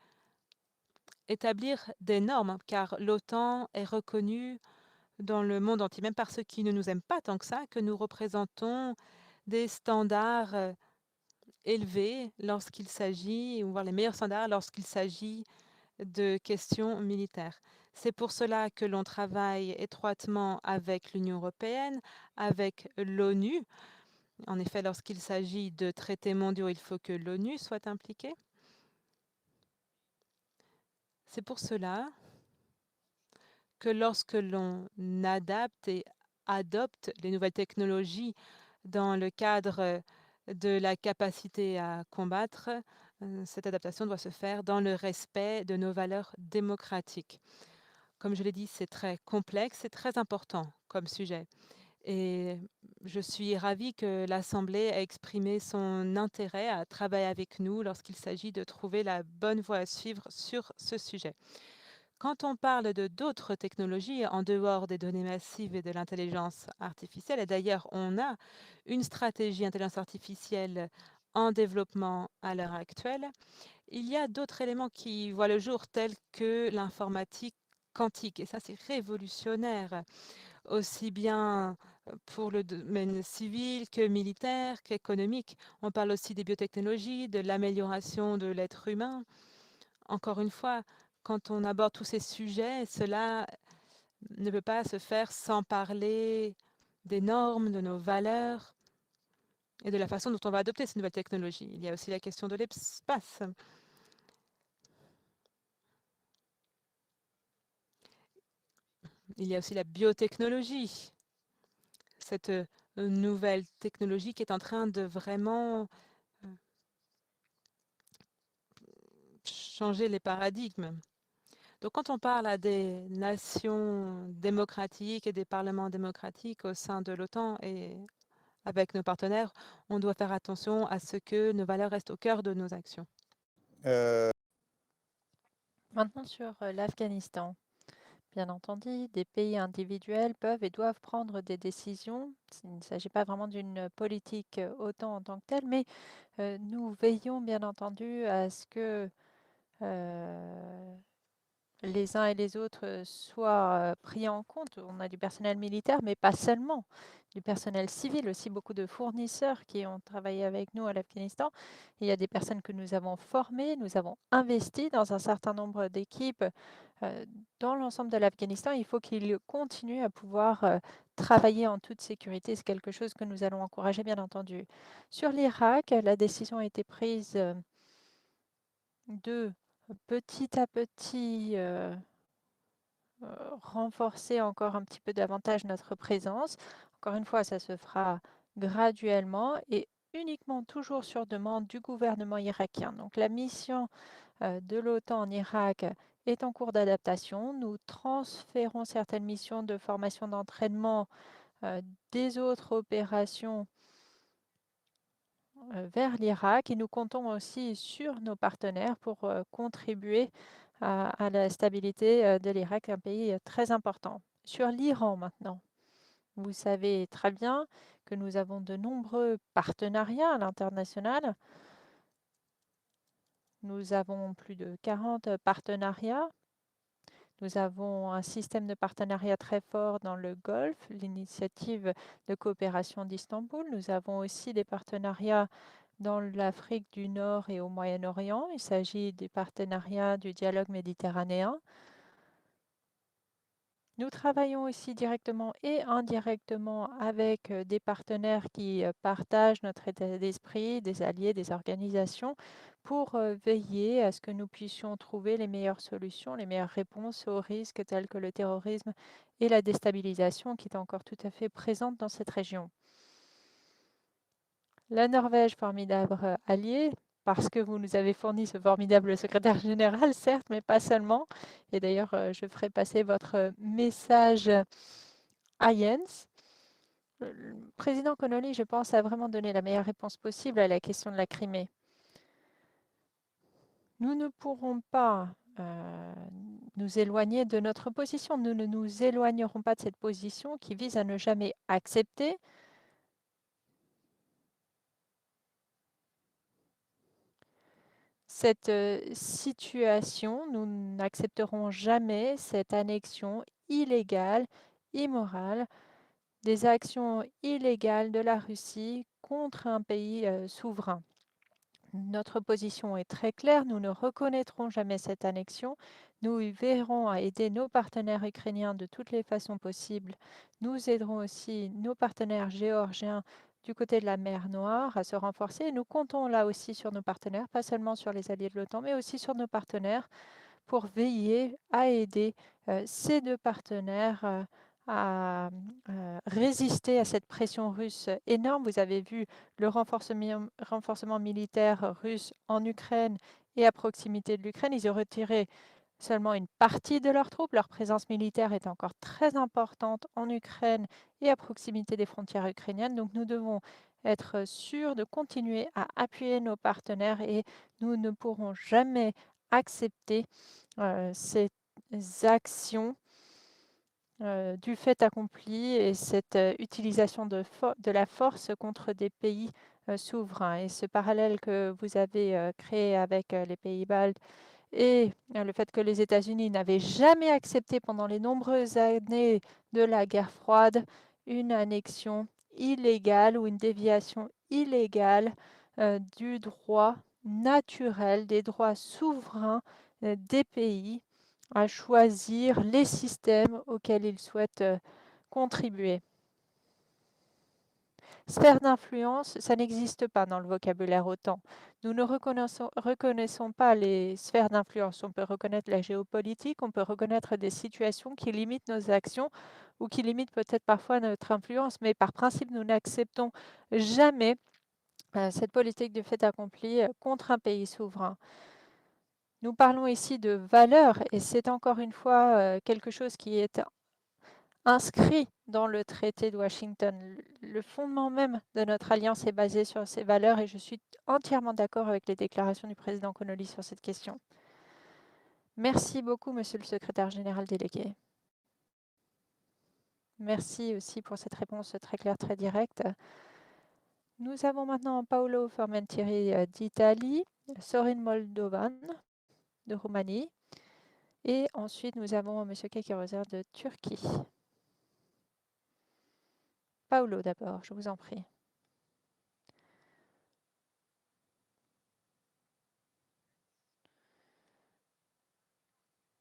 établir des normes, car l'OTAN est reconnue dans le monde entier, même par ceux qui ne nous aiment pas tant que ça, que nous représentons des standards élevés lorsqu'il s'agit, ou voire les meilleurs standards lorsqu'il s'agit de questions militaires. C'est pour cela que l'on travaille étroitement avec l'Union européenne, avec l'ONU. En effet, lorsqu'il s'agit de traités mondiaux, il faut que l'ONU soit impliquée. C'est pour cela que lorsque l'on adapte et adopte les nouvelles technologies dans le cadre de la capacité à combattre, cette adaptation doit se faire dans le respect de nos valeurs démocratiques. Comme je l'ai dit, c'est très complexe et très important comme sujet. Et je suis ravie que l'Assemblée ait exprimé son intérêt à travailler avec nous lorsqu'il s'agit de trouver la bonne voie à suivre sur ce sujet. Quand on parle de d'autres technologies en dehors des données massives et de l'intelligence artificielle, et d'ailleurs on a une stratégie intelligence artificielle en développement à l'heure actuelle, il y a d'autres éléments qui voient le jour tels que l'informatique quantique. Et ça, c'est révolutionnaire, aussi bien pour le domaine civil que militaire, qu'économique. On parle aussi des biotechnologies, de l'amélioration de l'être humain. Encore une fois, quand on aborde tous ces sujets, cela ne peut pas se faire sans parler des normes, de nos valeurs et de la façon dont on va adopter ces nouvelles technologies. Il y a aussi la question de l'espace. Il y a aussi la biotechnologie, cette nouvelle technologie qui est en train de vraiment changer les paradigmes. Donc quand on parle à des nations démocratiques et des parlements démocratiques au sein de l'OTAN et avec nos partenaires, on doit faire attention à ce que nos valeurs restent au cœur de nos actions. Maintenant sur l'Afghanistan. Bien entendu, des pays individuels peuvent et doivent prendre des décisions. Il ne s'agit pas vraiment d'une politique OTAN en tant que telle, mais nous veillons bien entendu à ce que les uns et les autres soient pris en compte. On a du personnel militaire, mais pas seulement. Du personnel civil, aussi beaucoup de fournisseurs qui ont travaillé avec nous à l'Afghanistan. Il y a des personnes que nous avons formées, nous avons investi dans un certain nombre d'équipes dans l'ensemble de l'Afghanistan. Il faut qu'ils continuent à pouvoir travailler en toute sécurité. C'est quelque chose que nous allons encourager, bien entendu. Sur l'Irak, la décision a été prise de petit à petit renforcer encore un petit peu davantage notre présence. Encore une fois, ça se fera graduellement et uniquement toujours sur demande du gouvernement irakien. Donc la mission de l'OTAN en Irak est en cours d'adaptation. Nous transférons certaines missions de formation d'entraînement des autres opérations vers l'Irak et nous comptons aussi sur nos partenaires pour contribuer à la stabilité de l'Irak, un pays très important. Sur l'Iran maintenant, vous savez très bien que nous avons de nombreux partenariats à l'international. Nous avons plus de 40 partenariats. Nous avons un système de partenariat très fort dans le Golfe, l'initiative de coopération d'Istanbul. Nous avons aussi des partenariats dans l'Afrique du Nord et au Moyen-Orient. Il s'agit des partenariats du dialogue méditerranéen. Nous travaillons aussi directement et indirectement avec des partenaires qui partagent notre état d'esprit, des alliés, des organisations, pour veiller à ce que nous puissions trouver les meilleures solutions, les meilleures réponses aux risques tels que le terrorisme et la déstabilisation qui est encore tout à fait présente dans cette région. La Norvège, formidable allié, parce que vous nous avez fourni ce formidable secrétaire général, certes, mais pas seulement. Et d'ailleurs, je ferai passer votre message à Jens. Le président Connolly, je pense, a vraiment donné la meilleure réponse possible à la question de la Crimée. Nous ne pourrons pas nous éloigner de notre position. Nous ne nous éloignerons pas de cette position qui vise à ne jamais accepter cette situation. Nous n'accepterons jamais cette annexion illégale, immorale, des actions illégales de la Russie contre un pays souverain. Notre position est très claire, nous ne reconnaîtrons jamais cette annexion. Nous veillerons à aider nos partenaires ukrainiens de toutes les façons possibles. Nous aiderons aussi nos partenaires géorgiens du côté de la mer Noire à se renforcer. Nous comptons là aussi sur nos partenaires, pas seulement sur les alliés de l'OTAN, mais aussi sur nos partenaires pour veiller à aider ces deux partenaires à résister à cette pression russe énorme. Vous avez vu le renforcement militaire russe en Ukraine et à proximité de l'Ukraine. Ils ont retiré seulement une partie de leurs troupes. Leur présence militaire est encore très importante en Ukraine et à proximité des frontières ukrainiennes. Donc nous devons être sûrs de continuer à appuyer nos partenaires et nous ne pourrons jamais accepter ces actions du fait accompli et cette utilisation de la force contre des pays souverains. Et ce parallèle que vous avez créé avec les pays baltes et le fait que les États-Unis n'avaient jamais accepté pendant les nombreuses années de la guerre froide une annexion illégale ou une déviation illégale du droit naturel, des droits souverains des pays à choisir les systèmes auxquels ils souhaitent contribuer. Sphère d'influence, ça n'existe pas dans le vocabulaire OTAN. Nous ne reconnaissons pas les sphères d'influence. On peut reconnaître la géopolitique, on peut reconnaître des situations qui limitent nos actions ou qui limitent peut-être parfois notre influence, mais par principe, nous n'acceptons jamais cette politique du fait accompli contre un pays souverain. Nous parlons ici de valeurs et c'est encore une fois quelque chose qui est inscrit dans le traité de Washington. Le fondement même de notre alliance est basé sur ces valeurs et je suis entièrement d'accord avec les déclarations du président Connolly sur cette question. Merci beaucoup, Monsieur le secrétaire général délégué. Merci aussi pour cette réponse très claire, très directe. Nous avons maintenant Paolo Formenteri d'Italie, Sorin Moldovan de Roumanie et ensuite nous avons M. Kekeroser de Turquie. Paolo d'abord, je vous en prie.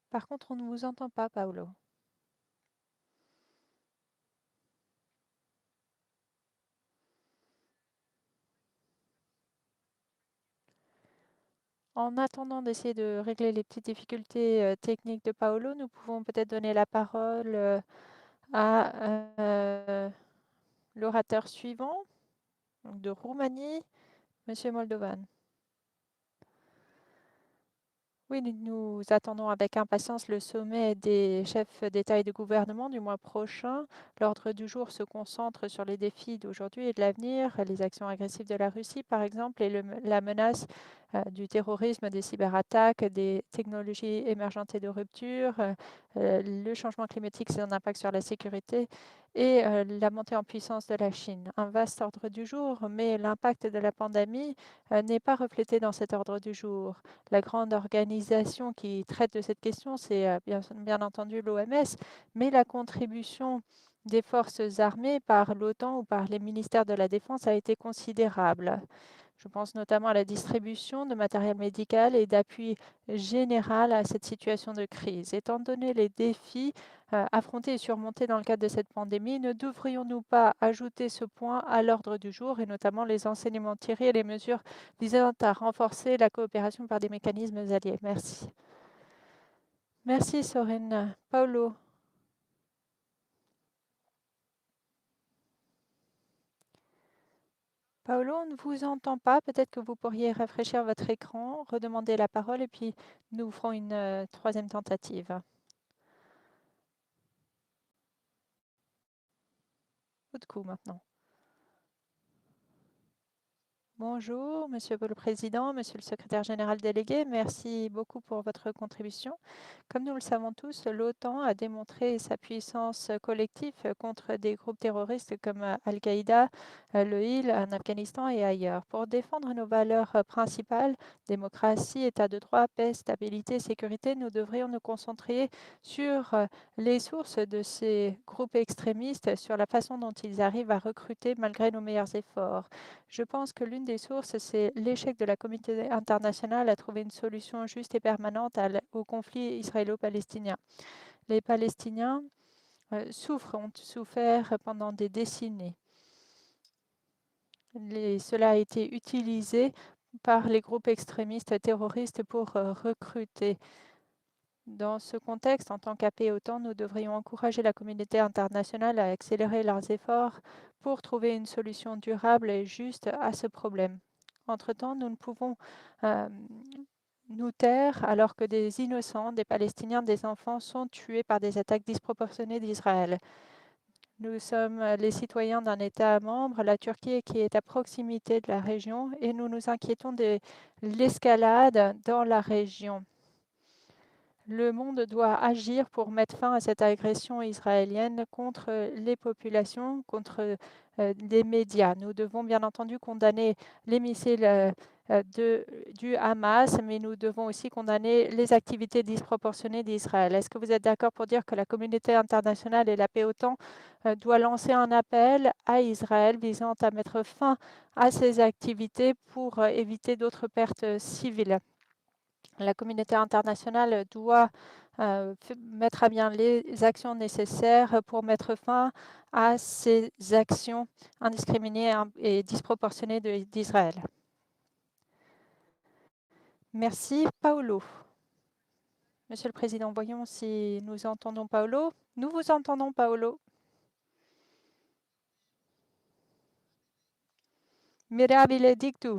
Par contre, on ne vous entend pas, Paolo. En attendant d'essayer de régler les petites difficultés techniques de Paolo, nous pouvons peut-être donner la parole à l'orateur suivant, donc de Roumanie, M. Moldovan. Oui, nous attendons avec impatience le sommet des chefs d'État et de gouvernement du mois prochain. L'ordre du jour se concentre sur les défis d'aujourd'hui et de l'avenir, les actions agressives de la Russie, par exemple, et la menace du terrorisme, des cyberattaques, des technologies émergentes et de rupture, le changement climatique, son impact sur la sécurité et la montée en puissance de la Chine. Un vaste ordre du jour, mais l'impact de la pandémie n'est pas reflété dans cet ordre du jour. La grande organisation qui traite de cette question, c'est bien entendu l'OMS, mais la contribution des forces armées par l'OTAN ou par les ministères de la Défense a été considérable. Je pense notamment à la distribution de matériel médical et d'appui général à cette situation de crise. Étant donné les défis affrontés et surmontés dans le cadre de cette pandémie, ne devrions-nous pas ajouter ce point à l'ordre du jour et notamment les enseignements tirés et les mesures visant à renforcer la coopération par des mécanismes alliés? Merci. Merci, Soren. Paolo. Paolo, on ne vous entend pas. Peut-être que vous pourriez rafraîchir votre écran, redemander la parole et puis nous ferons une troisième tentative. Coup de coup maintenant. Bonjour, Monsieur le Président, Monsieur le Secrétaire général délégué, merci beaucoup pour votre contribution. Comme nous le savons tous, l'OTAN a démontré sa puissance collective contre des groupes terroristes comme Al-Qaïda, le IL en Afghanistan et ailleurs. Pour défendre nos valeurs principales, démocratie, état de droit, paix, stabilité, sécurité, nous devrions nous concentrer sur les sources de ces groupes extrémistes, sur la façon dont ils arrivent à recruter malgré nos meilleurs efforts. Je pense que l'une des sources, c'est l'échec de la communauté internationale à trouver une solution juste et permanente au conflit israélo-palestinien. Les Palestiniens ont souffert pendant des décennies. Cela a été utilisé par les groupes extrémistes terroristes pour recruter. Dans ce contexte, en tant qu'AP-OTAN, nous devrions encourager la communauté internationale à accélérer leurs efforts pour trouver une solution durable et juste à ce problème. Entre-temps, nous ne pouvons nous taire alors que des innocents, des Palestiniens, des enfants sont tués par des attaques disproportionnées d'Israël. Nous sommes les citoyens d'un État membre, la Turquie, qui est à proximité de la région, et nous nous inquiétons de l'escalade dans la région. Le monde doit agir pour mettre fin à cette agression israélienne contre les populations, contre les médias. Nous devons bien entendu condamner les missiles du Hamas, mais nous devons aussi condamner les activités disproportionnées d'Israël. Est-ce que vous êtes d'accord pour dire que la communauté internationale et la paix-OTAN doit lancer un appel à Israël visant à mettre fin à ces activités pour éviter d'autres pertes civiles? La communauté internationale doit mettre à bien les actions nécessaires pour mettre fin à ces actions indiscriminées et disproportionnées d'Israël. Merci. Paolo. Monsieur le Président, voyons si nous entendons Paolo. Nous vous entendons, Paolo. Mirabile dictu,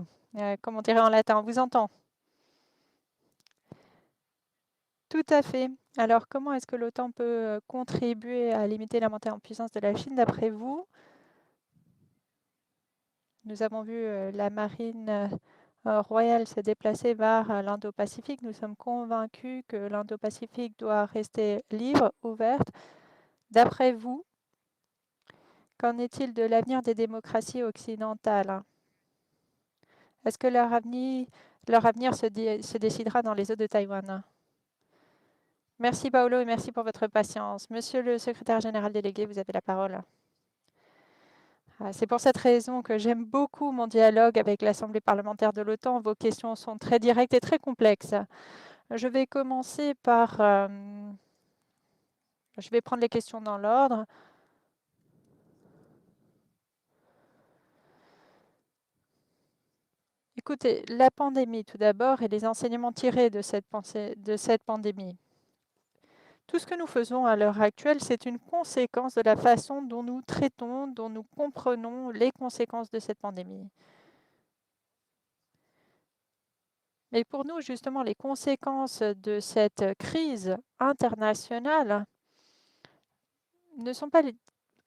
comme on dirait en latin, on vous entend. Tout à fait. Alors, comment est-ce que l'OTAN peut contribuer à limiter la montée en puissance de la Chine, d'après vous? Nous avons vu la marine royal s'est déplacé vers l'Indo-Pacifique. Nous sommes convaincus que l'Indo-Pacifique doit rester libre, ouverte. D'après vous, qu'en est-il de l'avenir des démocraties occidentales? Est-ce que leur avenir se décidera dans les eaux de Taïwan? Merci Paolo et merci pour votre patience. Monsieur le secrétaire général délégué, vous avez la parole. C'est pour cette raison que j'aime beaucoup mon dialogue avec l'Assemblée parlementaire de l'OTAN. Vos questions sont très directes et très complexes. Je vais commencer par... je vais prendre les questions dans l'ordre. Écoutez, la pandémie tout d'abord et les enseignements tirés de cette pandémie. Tout ce que nous faisons à l'heure actuelle, c'est une conséquence de la façon dont nous traitons, dont nous comprenons les conséquences de cette pandémie. Mais pour nous, justement, les conséquences de cette crise internationale ne sont pas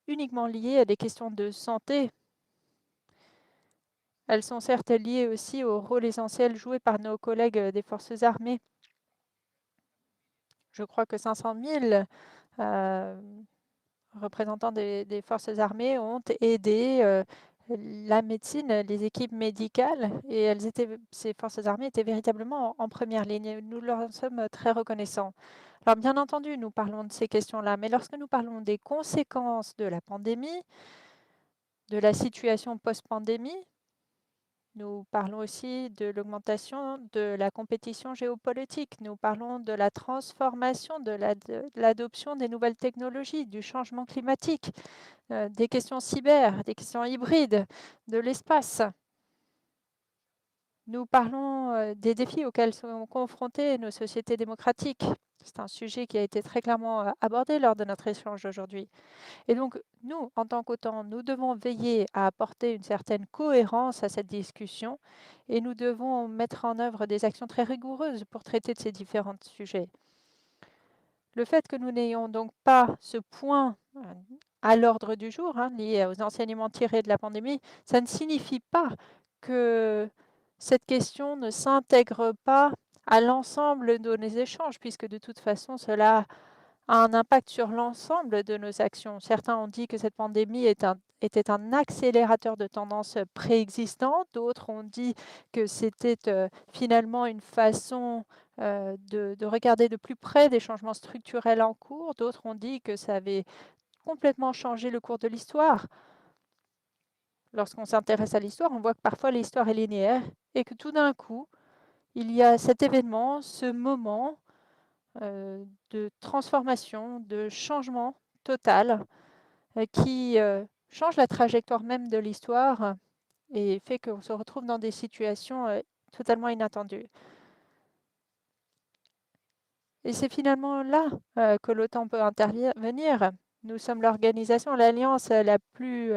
uniquement liées à des questions de santé. Elles sont certes liées aussi au rôle essentiel joué par nos collègues des forces armées. Je crois que 500 000 représentants des forces armées ont aidé la médecine, les équipes médicales, et ces forces armées étaient véritablement en première ligne. Nous leur en sommes très reconnaissants. Alors bien entendu, nous parlons de ces questions-là, mais lorsque nous parlons des conséquences de la pandémie, de la situation post-pandémie, nous parlons aussi de l'augmentation de la compétition géopolitique. Nous parlons de la transformation, de l'adoption des nouvelles technologies, du changement climatique, des questions cyber, des questions hybrides, de l'espace. Nous parlons des défis auxquels sont confrontées nos sociétés démocratiques. C'est un sujet qui a été très clairement abordé lors de notre échange aujourd'hui. Et donc, nous, en tant qu'OTAN, nous devons veiller à apporter une certaine cohérence à cette discussion et nous devons mettre en œuvre des actions très rigoureuses pour traiter de ces différents sujets. Le fait que nous n'ayons donc pas ce point à l'ordre du jour lié aux enseignements tirés de la pandémie, ça ne signifie pas que cette question ne s'intègre pas à l'ensemble de nos échanges, puisque de toute façon, cela a un impact sur l'ensemble de nos actions. Certains ont dit que cette pandémie était un accélérateur de tendances préexistantes. D'autres ont dit que c'était finalement une façon de regarder de plus près des changements structurels en cours. D'autres ont dit que ça avait complètement changé le cours de l'histoire. Lorsqu'on s'intéresse à l'histoire, on voit que parfois l'histoire est linéaire et que tout d'un coup, il y a cet événement, ce moment de transformation, de changement total qui change la trajectoire même de l'histoire et fait qu'on se retrouve dans des situations totalement inattendues. Et c'est finalement là que l'OTAN peut intervenir. Nous sommes l'organisation, l'alliance la plus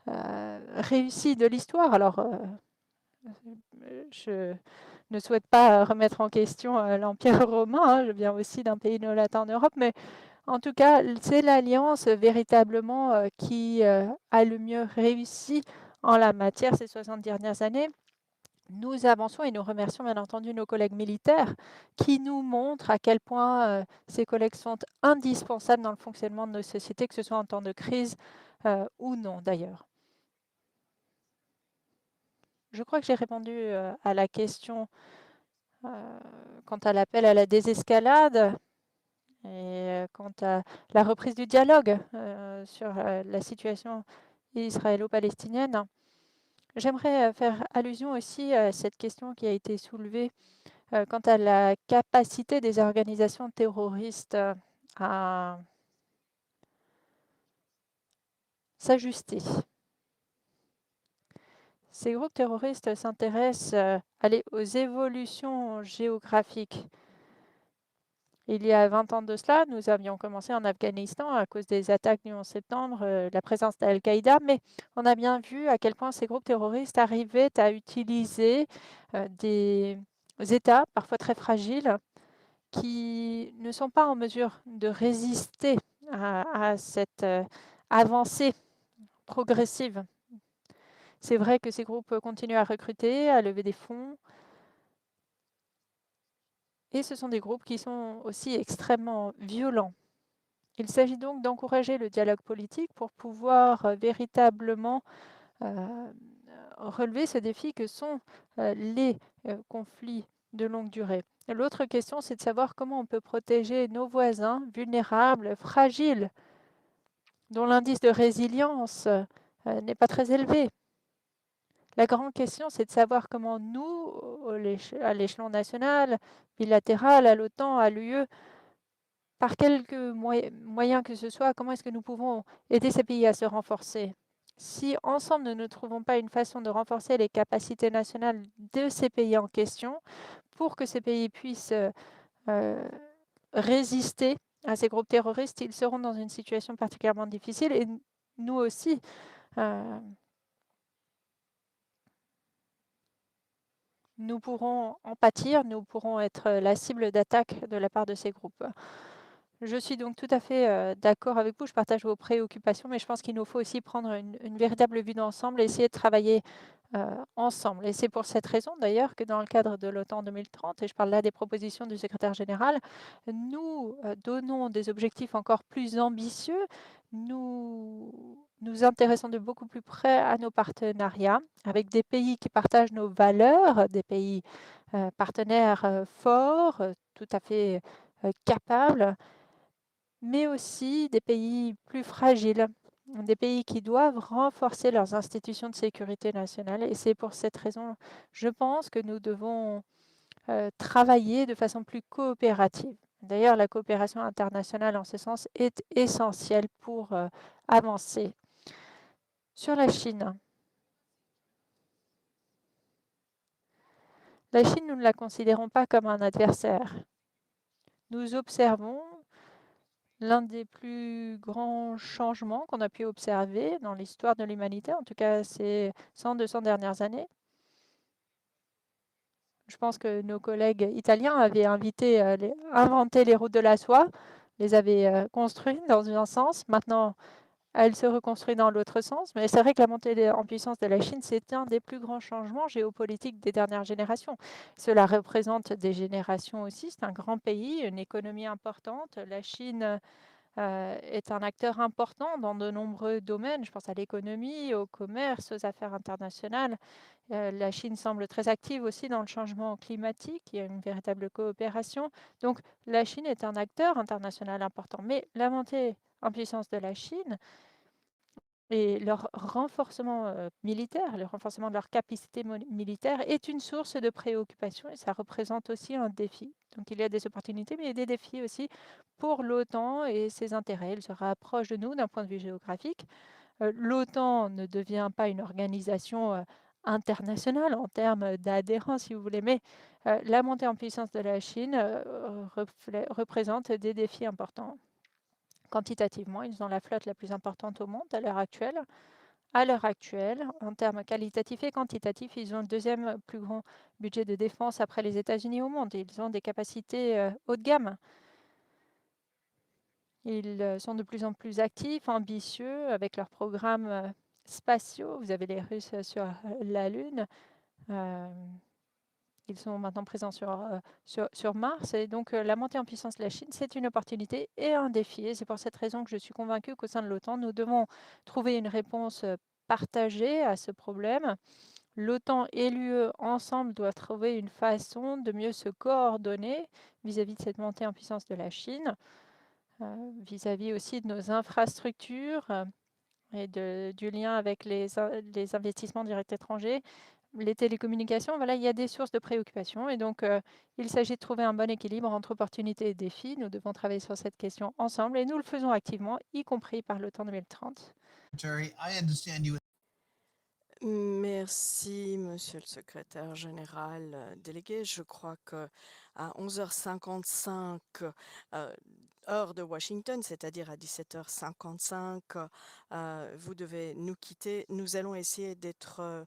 réussie de l'histoire. Alors, je ne souhaite pas remettre en question l'Empire romain. Je viens aussi d'un pays non latin en Europe, mais en tout cas, c'est l'alliance véritablement qui a le mieux réussi en la matière ces 60 dernières années. Nous avançons et nous remercions bien entendu nos collègues militaires qui nous montrent à quel point ces collègues sont indispensables dans le fonctionnement de nos sociétés, que ce soit en temps de crise ou non d'ailleurs. Je crois que j'ai répondu à la question quant à l'appel à la désescalade et quant à la reprise du dialogue sur la situation israélo-palestinienne. J'aimerais faire allusion aussi à cette question qui a été soulevée quant à la capacité des organisations terroristes à s'ajuster. Ces groupes terroristes s'intéressent aux évolutions géographiques. Il y a 20 ans de cela, nous avions commencé en Afghanistan à cause des attaques du 11 septembre, la présence d'Al-Qaïda, mais on a bien vu à quel point ces groupes terroristes arrivaient à utiliser des États, parfois très fragiles, qui ne sont pas en mesure de résister à cette avancée progressive. C'est vrai que ces groupes continuent à recruter, à lever des fonds. Et ce sont des groupes qui sont aussi extrêmement violents. Il s'agit donc d'encourager le dialogue politique pour pouvoir véritablement relever ce défi que sont les conflits de longue durée. L'autre question, c'est de savoir comment on peut protéger nos voisins vulnérables, fragiles, dont l'indice de résilience n'est pas très élevé. La grande question, c'est de savoir comment nous, à l'échelon national, bilatéral, à l'OTAN, à l'UE, par quelque moyen que ce soit, comment est-ce que nous pouvons aider ces pays à se renforcer? Si ensemble nous ne trouvons pas une façon de renforcer les capacités nationales de ces pays en question, pour que ces pays puissent résister à ces groupes terroristes, ils seront dans une situation particulièrement difficile et nous aussi. Nous pourrons en pâtir, nous pourrons être la cible d'attaque de la part de ces groupes. Je suis donc tout à fait d'accord avec vous, je partage vos préoccupations, mais je pense qu'il nous faut aussi prendre une véritable vue d'ensemble et essayer de travailler ensemble. Et c'est pour cette raison d'ailleurs que dans le cadre de l'OTAN 2030, et je parle là des propositions du secrétaire général, nous donnons des objectifs encore plus ambitieux. Nous nous intéressons de beaucoup plus près à nos partenariats avec des pays qui partagent nos valeurs, des pays partenaires forts, tout à fait capables, mais aussi des pays plus fragiles, des pays qui doivent renforcer leurs institutions de sécurité nationale. Et c'est pour cette raison, je pense que nous devons travailler de façon plus coopérative. D'ailleurs, la coopération internationale en ce sens est essentielle pour avancer. Sur la Chine. La Chine, nous ne la considérons pas comme un adversaire. Nous observons l'un des plus grands changements qu'on a pu observer dans l'histoire de l'humanité, en tout cas ces 100-200 dernières années. Je pense que nos collègues italiens avaient inventé les routes de la soie, les avaient construites dans un sens. Maintenant, elles se reconstruisent dans l'autre sens. Mais c'est vrai que la montée en puissance de la Chine, c'est un des plus grands changements géopolitiques des dernières générations. Cela représente des générations aussi. C'est un grand pays, une économie importante. La Chine est un acteur important dans de nombreux domaines. Je pense à l'économie, au commerce, aux affaires internationales. La Chine semble très active aussi dans le changement climatique. Il y a une véritable coopération. Donc la Chine est un acteur international important. Mais la montée en puissance de la Chine et leur renforcement militaire, le renforcement de leur capacité militaire est une source de préoccupation et ça représente aussi un défi. Donc il y a des opportunités, mais il y a des défis aussi pour l'OTAN et ses intérêts. Elle se rapproche de nous d'un point de vue géographique. L'OTAN ne devient pas une organisation internationale en termes d'adhérence, si vous voulez, mais la montée en puissance de la Chine représente des défis importants. Quantitativement, ils ont la flotte la plus importante au monde à l'heure actuelle. À l'heure actuelle, en termes qualitatifs et quantitatifs, ils ont le deuxième plus grand budget de défense après les États-Unis au monde. Ils ont des capacités haut de gamme. Ils sont de plus en plus actifs, ambitieux avec leurs programmes spatiaux. Vous avez les Russes sur la Lune. Ils sont maintenant présents sur Mars. Et donc, la montée en puissance de la Chine, c'est une opportunité et un défi. Et c'est pour cette raison que je suis convaincue qu'au sein de l'OTAN, nous devons trouver une réponse partagée à ce problème. L'OTAN et l'UE ensemble doivent trouver une façon de mieux se coordonner vis-à-vis de cette montée en puissance de la Chine, vis-à-vis aussi de nos infrastructures et du lien avec les investissements directs étrangers. Les télécommunications, voilà, il y a des sources de préoccupation et donc il s'agit de trouver un bon équilibre entre opportunités et défis. Nous devons travailler sur cette question ensemble et nous le faisons activement, y compris par l'OTAN 2030. Merci, monsieur le secrétaire général délégué. Je crois que à 11h55 heure de Washington, c'est-à-dire à 17h55, vous devez nous quitter. Nous allons essayer d'être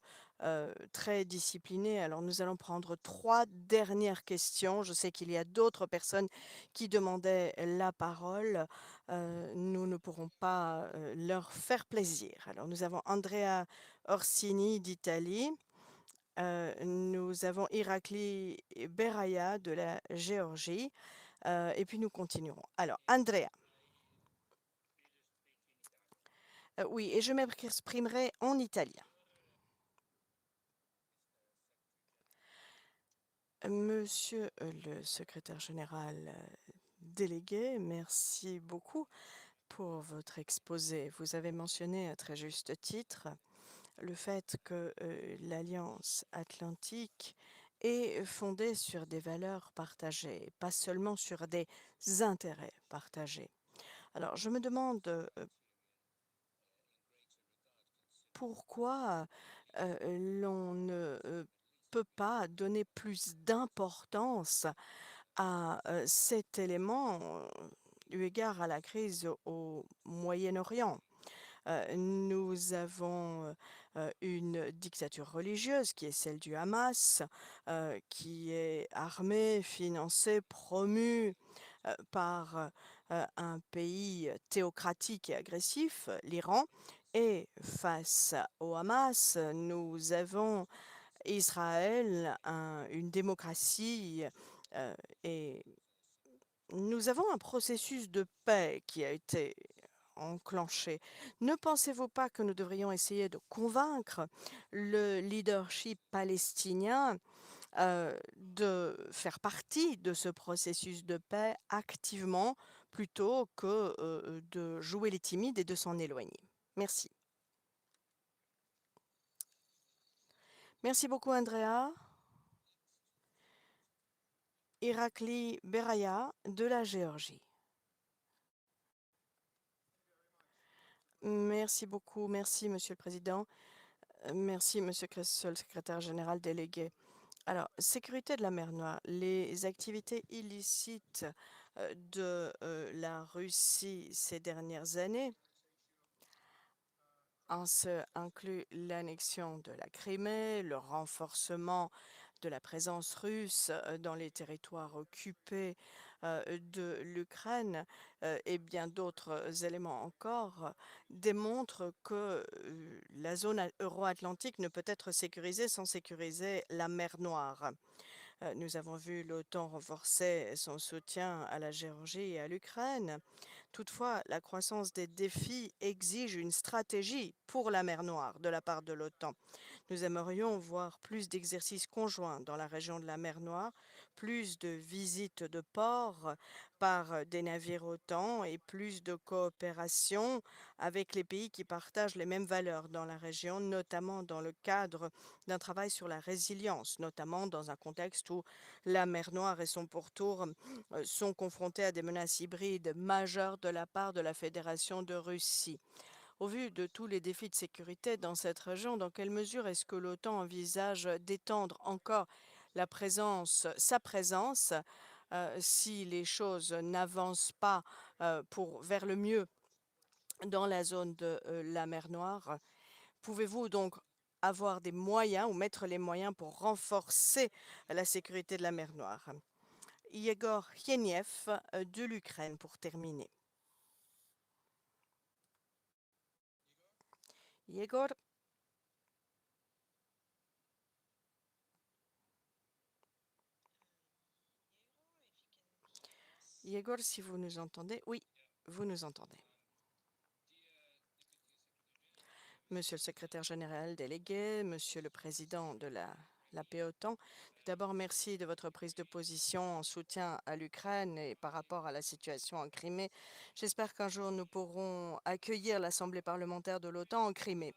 très disciplinés. Alors, nous allons prendre 3 dernières questions. Je sais qu'il y a d'autres personnes qui demandaient la parole. Nous ne pourrons pas leur faire plaisir. Alors, nous avons Andrea Orsini d'Italie. Nous avons Irakli Beraya de la Géorgie. Et puis, nous continuerons. Alors, Andrea. Oui, et je m'exprimerai en italien. Monsieur le secrétaire général délégué, merci beaucoup pour votre exposé. Vous avez mentionné à très juste titre le fait que l'Alliance atlantique est fondée sur des valeurs partagées, pas seulement sur des intérêts partagés. Alors, je me demande pourquoi l'on ne peut pas donner plus d'importance à cet élément eu égard à la crise au Moyen-Orient. Nous avons une dictature religieuse qui est celle du Hamas, qui est armée, financée, promue par un pays théocratique et agressif, l'Iran. Et face au Hamas, nous avons Israël, une démocratie, et nous avons un processus de paix qui a été enclenché. Ne pensez-vous pas que nous devrions essayer de convaincre le leadership palestinien de faire partie de ce processus de paix activement plutôt que de jouer les timides et de s'en éloigner? Merci. Merci beaucoup, Andrea. Irakli Beraya de la Géorgie. Merci beaucoup. Merci, Monsieur le Président. Merci, Monsieur le secrétaire général délégué. Alors, sécurité de la mer Noire, les activités illicites de la Russie ces dernières années, inclut l'annexion de la Crimée, le renforcement de la présence russe dans les territoires occupés de l'Ukraine et bien d'autres éléments encore, démontrent que la zone euro-atlantique ne peut être sécurisée sans sécuriser la mer Noire. Nous avons vu l'OTAN renforcer son soutien à la Géorgie et à l'Ukraine. Toutefois, la croissance des défis exige une stratégie pour la mer Noire de la part de l'OTAN. Nous aimerions voir plus d'exercices conjoints dans la région de la mer Noire, plus de visites de ports par des navires OTAN et plus de coopération avec les pays qui partagent les mêmes valeurs dans la région, notamment dans le cadre d'un travail sur la résilience, notamment dans un contexte où la mer Noire et son pourtour sont confrontés à des menaces hybrides majeures de la part de la Fédération de Russie. Au vu de tous les défis de sécurité dans cette région, dans quelle mesure est-ce que l'OTAN envisage d'étendre encore sa présence si les choses n'avancent pas vers le mieux dans la zone de la mer Noire? Pouvez-vous donc avoir des moyens ou mettre les moyens pour renforcer la sécurité de la mer Noire? Yegor Hieniev de l'Ukraine pour terminer. Yegor. Yegor, si vous nous entendez. Oui, vous nous entendez. Monsieur le secrétaire général délégué, Monsieur le président de la paix OTAN, tout d'abord, merci de votre prise de position en soutien à l'Ukraine et par rapport à la situation en Crimée. J'espère qu'un jour, nous pourrons accueillir l'Assemblée parlementaire de l'OTAN en Crimée.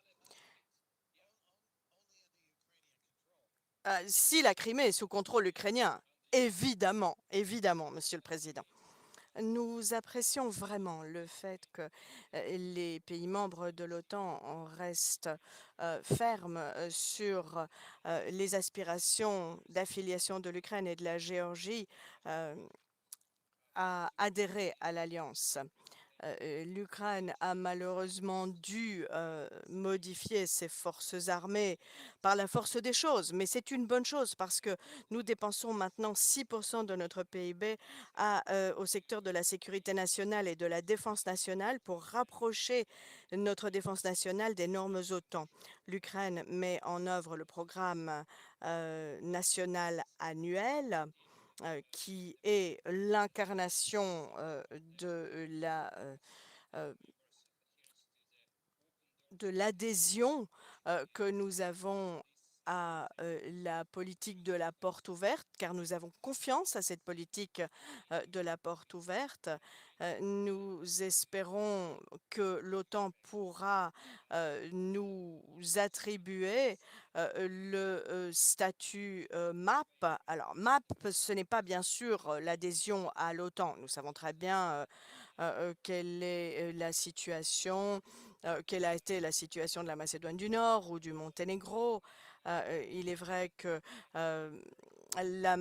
Si la Crimée est sous contrôle ukrainien, évidemment, évidemment, Monsieur le Président. Nous apprécions vraiment le fait que les pays membres de l'OTAN restent fermes sur les aspirations d'affiliation de l'Ukraine et de la Géorgie à adhérer à l'Alliance. L'Ukraine a malheureusement dû modifier ses forces armées par la force des choses, mais c'est une bonne chose parce que nous dépensons maintenant 6% de notre PIB au secteur de la sécurité nationale et de la défense nationale pour rapprocher notre défense nationale des normes OTAN. L'Ukraine met en œuvre le programme national annuel qui est l'incarnation euh, de l'adhésion que nous avons à la politique de la porte ouverte, car nous avons confiance à cette politique de la porte ouverte. Nous espérons que l'OTAN pourra nous attribuer le statut MAP. Alors, MAP, ce n'est pas bien sûr l'adhésion à l'OTAN. Nous savons très bien quelle est la situation, quelle a été la situation de la Macédoine du Nord ou du Monténégro. Il est vrai que la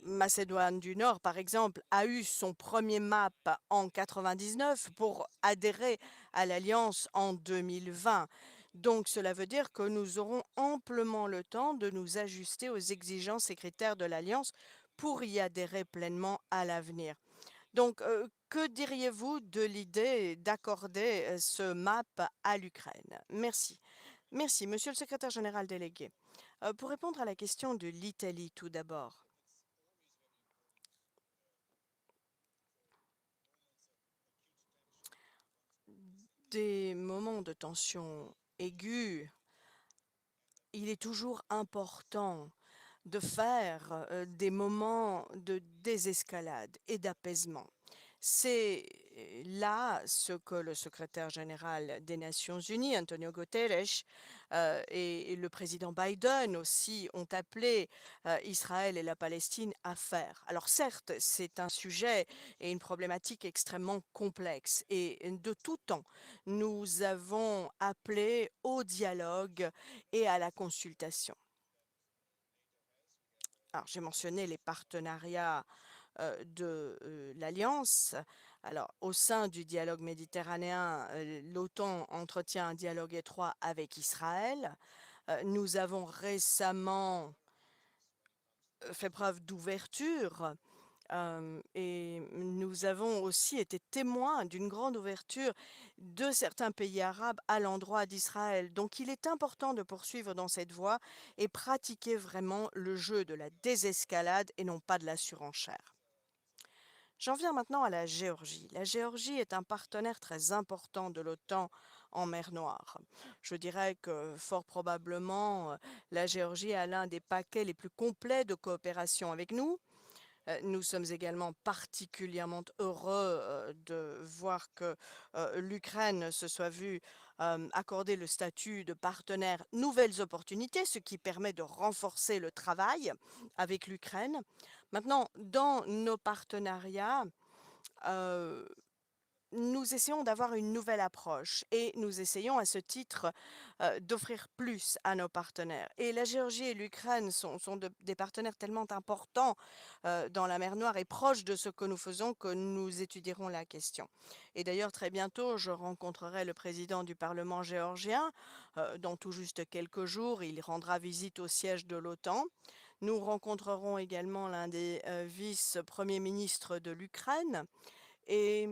Macédoine du Nord, par exemple, a eu son premier MAP en 99 pour adhérer à l'Alliance en 2020. Donc, cela veut dire que nous aurons amplement le temps de nous ajuster aux exigences et critères de l'Alliance pour y adhérer pleinement à l'avenir. Donc, que diriez-vous de l'idée d'accorder ce MAP à l'Ukraine? Merci. Merci, Monsieur le secrétaire général délégué. Pour répondre à la question de l'Italie tout d'abord. Des moments de tension aiguë, il est toujours important de faire des moments de désescalade et d'apaisement. C'est là ce que le secrétaire général des Nations Unies, Antonio Guterres, et le président Biden aussi ont appelé Israël et la Palestine à faire. Alors certes, c'est un sujet et une problématique extrêmement complexe et de tout temps, nous avons appelé au dialogue et à la consultation. Alors, j'ai mentionné les partenariats de l'Alliance. Alors, au sein du dialogue méditerranéen, l'OTAN entretient un dialogue étroit avec Israël. Nous avons récemment fait preuve d'ouverture et nous avons aussi été témoins d'une grande ouverture de certains pays arabes à l'endroit d'Israël. Donc il est important de poursuivre dans cette voie et pratiquer vraiment le jeu de la désescalade et non pas de la surenchère. J'en viens maintenant à la Géorgie. La Géorgie est un partenaire très important de l'OTAN en mer Noire. Je dirais que fort probablement, la Géorgie a l'un des paquets les plus complets de coopération avec nous. Nous sommes également particulièrement heureux de voir que l'Ukraine se soit vue accorder le statut de partenaire nouvelles opportunités, ce qui permet de renforcer le travail avec l'Ukraine. Maintenant, dans nos partenariats, nous essayons d'avoir une nouvelle approche et nous essayons à ce titre d'offrir plus à nos partenaires. Et la Géorgie et l'Ukraine sont des partenaires tellement importants dans la mer Noire et proches de ce que nous faisons que nous étudierons la question. Et d'ailleurs, très bientôt, je rencontrerai le président du Parlement géorgien. Dans tout juste quelques jours, il rendra visite au siège de l'OTAN. Nous rencontrerons également l'un des vice-premiers ministres de l'Ukraine. Et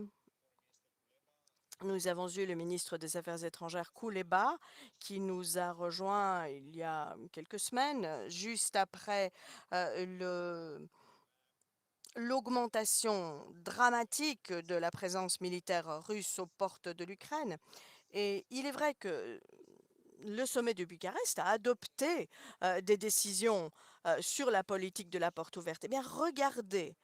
nous avons eu le ministre des Affaires étrangères Kouleba qui nous a rejoints il y a quelques semaines, juste après l'augmentation dramatique de la présence militaire russe aux portes de l'Ukraine. Et il est vrai que le sommet de Bucarest a adopté des décisions sur la politique de la porte ouverte. Eh bien, regardez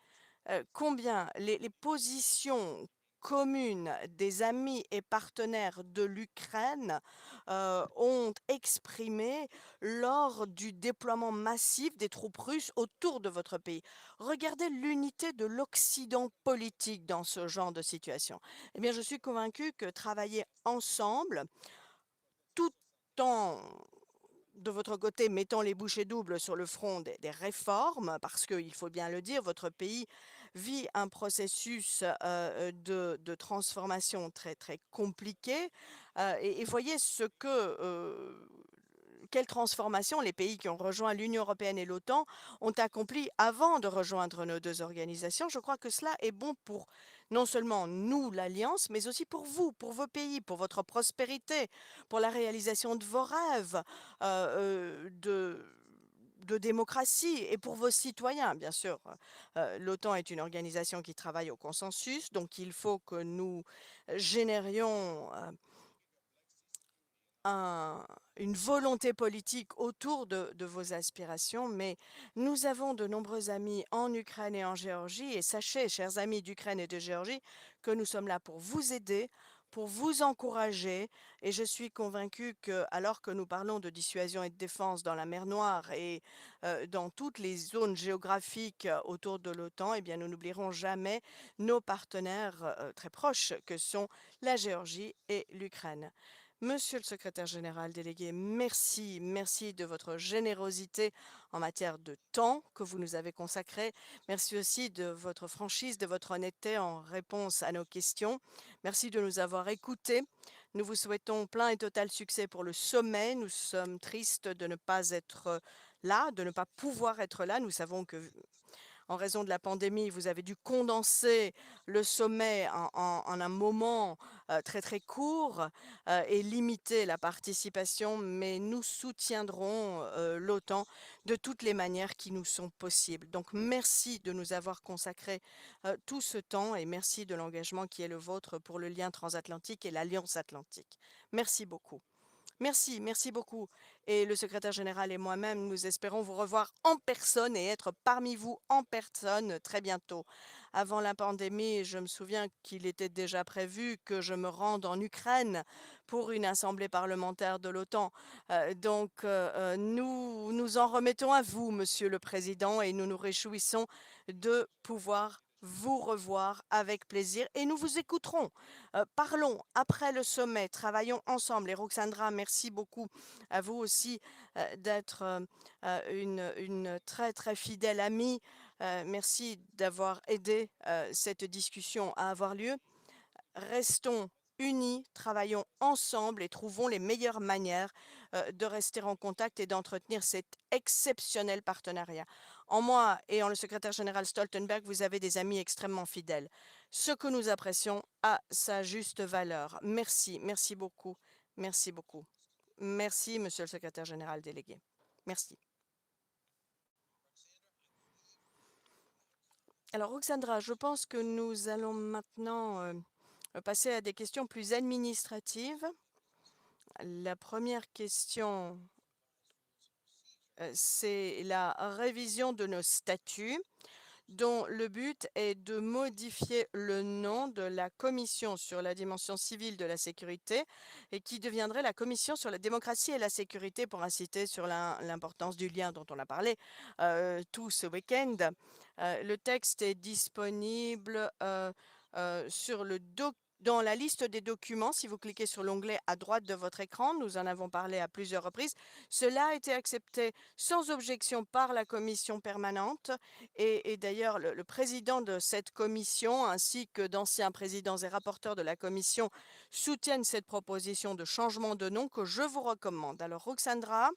combien les positions communes des amis et partenaires de l'Ukraine ont exprimé lors du déploiement massif des troupes russes autour de votre pays. Regardez l'unité de l'Occident politique dans ce genre de situation. Eh bien, je suis convaincue que travailler ensemble, tout en de votre côté, mettant les bouchées doubles sur le front des réformes, parce qu'il faut bien le dire, votre pays vit un processus de transformation très, très compliqué. Et voyez quelle transformation les pays qui ont rejoint l'Union européenne et l'OTAN ont accompli avant de rejoindre nos deux organisations. Je crois que cela est bon pour non seulement nous, l'Alliance, mais aussi pour vous, pour vos pays, pour votre prospérité, pour la réalisation de vos rêves de démocratie et pour vos citoyens, bien sûr. L'OTAN est une organisation qui travaille au consensus, donc il faut que nous générions une volonté politique autour de vos aspirations, mais nous avons de nombreux amis en Ukraine et en Géorgie, et sachez, chers amis d'Ukraine et de Géorgie, que nous sommes là pour vous aider, pour vous encourager, et je suis convaincue que, alors que nous parlons de dissuasion et de défense dans la mer Noire et dans toutes les zones géographiques autour de l'OTAN, eh bien, nous n'oublierons jamais nos partenaires très proches que sont la Géorgie et l'Ukraine. Monsieur le secrétaire général délégué, merci, merci de votre générosité en matière de temps que vous nous avez consacré. Merci aussi de votre franchise, de votre honnêteté en réponse à nos questions. Merci de nous avoir écoutés. Nous vous souhaitons plein et total succès pour le sommet. Nous sommes tristes de ne pas être là, de ne pas pouvoir être là. Nous savons que en raison de la pandémie, vous avez dû condenser le sommet en un moment très très court et limiter la participation, mais nous soutiendrons l'OTAN de toutes les manières qui nous sont possibles. Donc merci de nous avoir consacré tout ce temps et merci de l'engagement qui est le vôtre pour le lien transatlantique et l'Alliance atlantique. Merci beaucoup. Merci, merci beaucoup. Et le secrétaire général et moi-même, nous espérons vous revoir en personne et être parmi vous en personne très bientôt. Avant la pandémie, je me souviens qu'il était déjà prévu que je me rende en Ukraine pour une assemblée parlementaire de l'OTAN. Nous nous en remettons à vous, Monsieur le Président, et nous nous réjouissons de pouvoir vous revoir avec plaisir et nous vous écouterons. Parlons après le sommet, travaillons ensemble. Et Roxandra, merci beaucoup à vous aussi d'être une très très fidèle amie. Merci d'avoir aidé cette discussion à avoir lieu. Restons unis, travaillons ensemble et trouvons les meilleures manières de rester en contact et d'entretenir cet exceptionnel partenariat. En moi et en le secrétaire général Stoltenberg, vous avez des amis extrêmement fidèles. Ce que nous apprécions a sa juste valeur. Merci, merci beaucoup, merci beaucoup. Merci, monsieur le secrétaire général délégué. Merci. Alors, Roxandra, je pense que nous allons maintenant passer à des questions plus administratives. La première question, c'est la révision de nos statuts, dont le but est de modifier le nom de la commission sur la dimension civile de la sécurité et qui deviendrait la commission sur la démocratie et la sécurité, pour inciter sur l'importance du lien dont on a parlé tout ce week-end. Le texte est disponible dans la liste des documents. Si vous cliquez sur l'onglet à droite de votre écran, nous en avons parlé à plusieurs reprises. Cela a été accepté sans objection par la commission permanente et d'ailleurs le président de cette commission ainsi que d'anciens présidents et rapporteurs de la commission soutiennent cette proposition de changement de nom que je vous recommande. Alors Roxandra,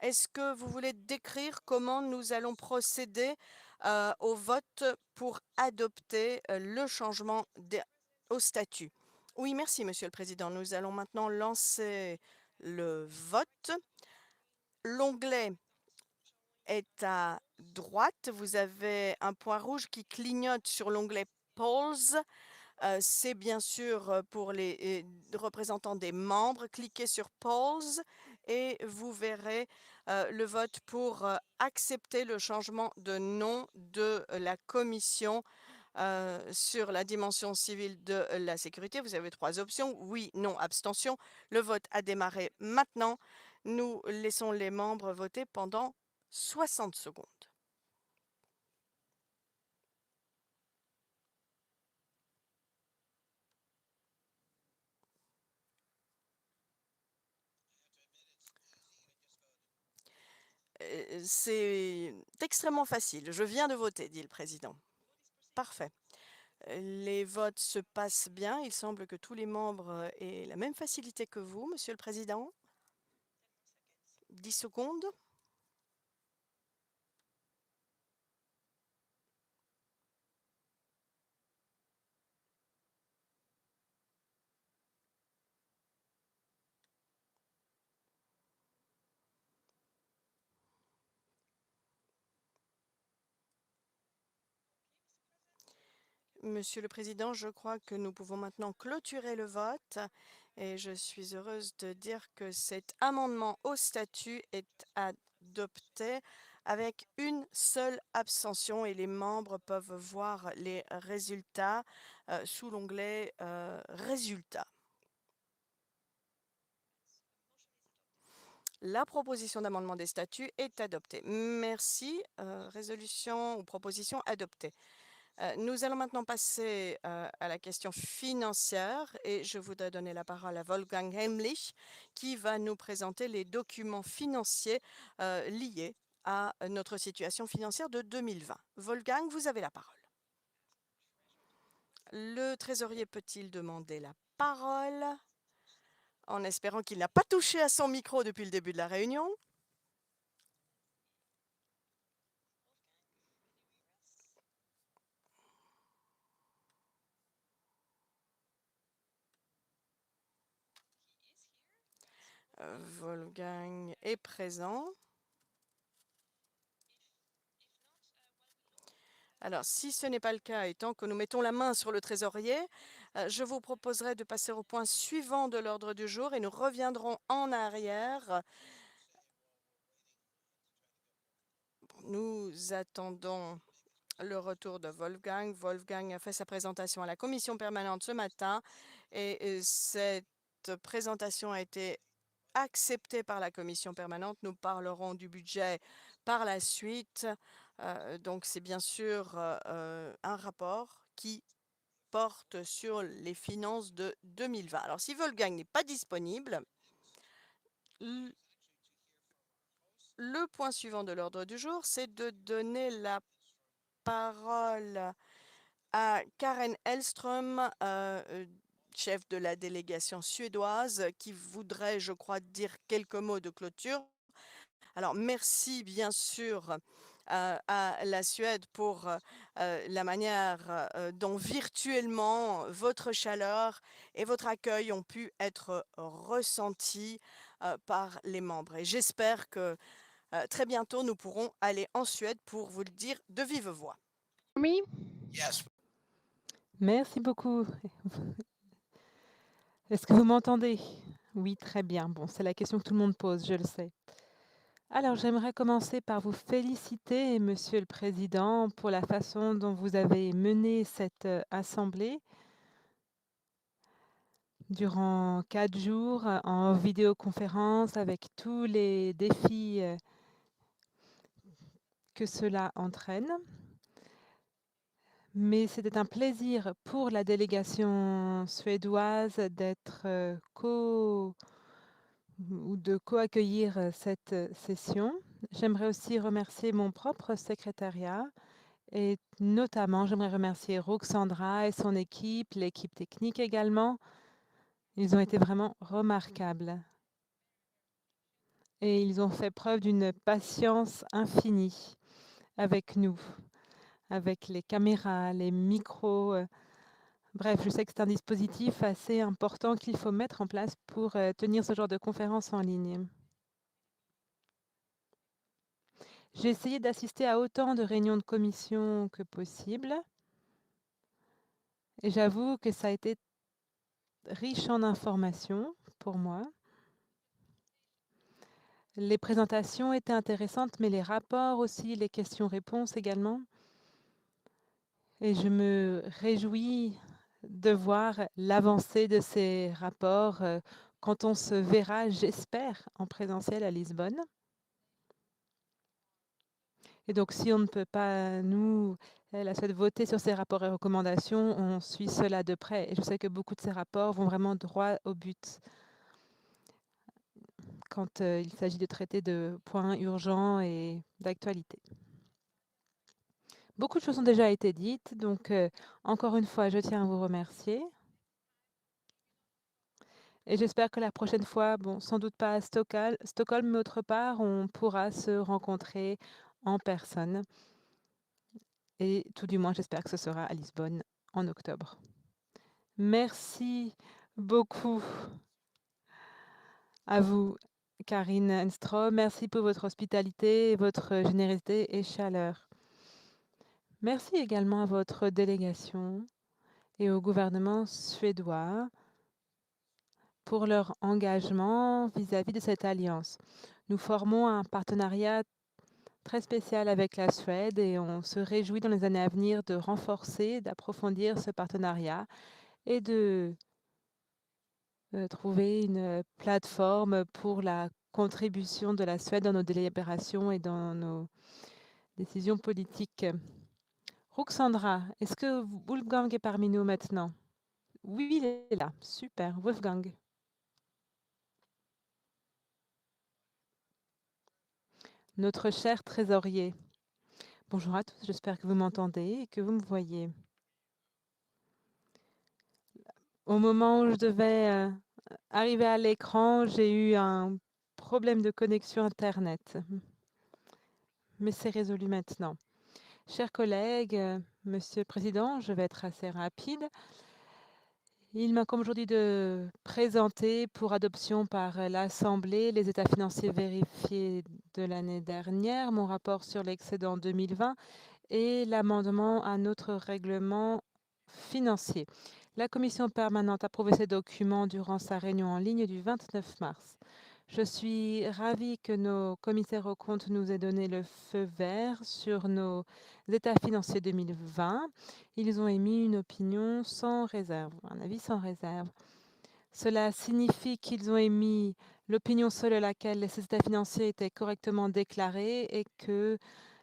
est-ce que vous voulez décrire comment nous allons procéder au vote pour adopter le changement au statut? Oui, merci, Monsieur le Président. Nous allons maintenant lancer le vote. L'onglet est à droite. Vous avez un point rouge qui clignote sur l'onglet Polls. C'est bien sûr pour les représentants des membres. Cliquez sur Polls et vous verrez le vote pour accepter le changement de nom de la commission sur la dimension civile de la sécurité. Vous avez 3 options, oui, non, abstention. Le vote a démarré maintenant. Nous laissons les membres voter pendant 60 secondes. C'est extrêmement facile. Je viens de voter, dit le président. Parfait. Les votes se passent bien. Il semble que tous les membres aient la même facilité que vous, Monsieur le Président. 10 secondes. Monsieur le Président, je crois que nous pouvons maintenant clôturer le vote et je suis heureuse de dire que cet amendement au statut est adopté avec une seule abstention et les membres peuvent voir les résultats sous l'onglet Résultats. La proposition d'amendement des statuts est adoptée. Merci. Résolution ou proposition adoptée. Nous allons maintenant passer à la question financière et je voudrais donner la parole à Wolfgang Heimlich qui va nous présenter les documents financiers liés à notre situation financière de 2020. Wolfgang, vous avez la parole. Le trésorier peut-il demander la parole en espérant qu'il n'a pas touché à son micro depuis le début de la réunion? Wolfgang est présent. Alors, si ce n'est pas le cas, et tant que nous mettons la main sur le trésorier, je vous proposerai de passer au point suivant de l'ordre du jour et nous reviendrons en arrière. Nous attendons le retour de Wolfgang. Wolfgang a fait sa présentation à la commission permanente ce matin et cette présentation a été acceptée par la commission permanente. Nous parlerons du budget par la suite. Donc, c'est bien sûr un rapport qui porte sur les finances de 2020. Alors, si Wolfgang n'est pas disponible, le point suivant de l'ordre du jour, c'est de donner la parole à Karen Hellström, chef de la délégation suédoise, qui voudrait, je crois, dire quelques mots de clôture. Alors, merci bien sûr à la Suède pour la manière dont virtuellement votre chaleur et votre accueil ont pu être ressentis par les membres. Et j'espère que très bientôt, nous pourrons aller en Suède pour vous le dire de vive voix. Oui. Yes. Merci beaucoup. Est-ce que vous m'entendez? Oui, très bien. Bon, c'est la question que tout le monde pose, je le sais. Alors, j'aimerais commencer par vous féliciter, Monsieur le Président, pour la façon dont vous avez mené cette assemblée durant 4 jours en vidéoconférence avec tous les défis que cela entraîne. Mais c'était un plaisir pour la délégation suédoise d'être de co-accueillir cette session. J'aimerais aussi remercier mon propre secrétariat et notamment j'aimerais remercier Roxandra et son équipe, l'équipe technique également. Ils ont été vraiment remarquables et ils ont fait preuve d'une patience infinie avec nous, avec les caméras, les micros. Bref, je sais que c'est un dispositif assez important qu'il faut mettre en place pour tenir ce genre de conférence en ligne. J'ai essayé d'assister à autant de réunions de commission que possible et j'avoue que ça a été riche en informations pour moi. Les présentations étaient intéressantes, mais les rapports aussi, les questions-réponses également. Et je me réjouis de voir l'avancée de ces rapports quand on se verra, j'espère, en présentiel à Lisbonne. Et donc, si on ne peut pas, nous, la Suède, voter sur ces rapports et recommandations, on suit cela de près. Et je sais que beaucoup de ces rapports vont vraiment droit au but quand il s'agit de traiter de points urgents et d'actualité. Beaucoup de choses ont déjà été dites, donc encore une fois, je tiens à vous remercier. Et j'espère que la prochaine fois, bon, sans doute pas à Stockholm, mais autre part, on pourra se rencontrer en personne. Et tout du moins, j'espère que ce sera à Lisbonne en octobre. Merci beaucoup à vous, Karine Enstrom. Merci pour votre hospitalité, votre générosité et chaleur. Merci également à votre délégation et au gouvernement suédois pour leur engagement vis-à-vis de cette alliance. Nous formons un partenariat très spécial avec la Suède et on se réjouit dans les années à venir de renforcer, d'approfondir ce partenariat et de trouver une plateforme pour la contribution de la Suède dans nos délibérations et dans nos décisions politiques. Ruxandra, est-ce que Wolfgang est parmi nous maintenant? Oui, il est là. Super. Wolfgang. Notre cher trésorier. Bonjour à tous, j'espère que vous m'entendez et que vous me voyez. Au moment où je devais arriver à l'écran, j'ai eu un problème de connexion Internet. Mais c'est résolu maintenant. Chers collègues, Monsieur le Président, je vais être assez rapide. Il m'incombe aujourd'hui de présenter pour adoption par l'Assemblée les états financiers vérifiés de l'année dernière, mon rapport sur l'excédent 2020 et l'amendement à notre règlement financier. La commission permanente a approuvé ces documents durant sa réunion en ligne du 29 mars. Je suis ravie que nos commissaires aux comptes nous aient donné le feu vert sur nos états financiers 2020. Ils ont émis une opinion sans réserve, un avis sans réserve. Cela signifie qu'ils ont émis l'opinion selon laquelle ces états financiers étaient correctement déclarés et que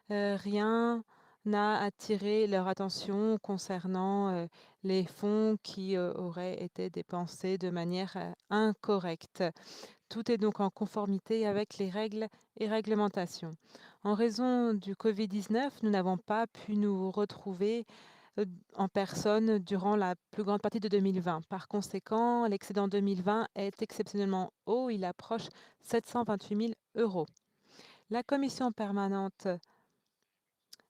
rien n'a attiré leur attention concernant les fonds qui auraient été dépensés de manière incorrecte. Tout est donc en conformité avec les règles et réglementations. En raison du Covid-19, nous n'avons pas pu nous retrouver en personne durant la plus grande partie de 2020. Par conséquent, l'excédent 2020 est exceptionnellement haut, il approche 728 000 €. La commission permanente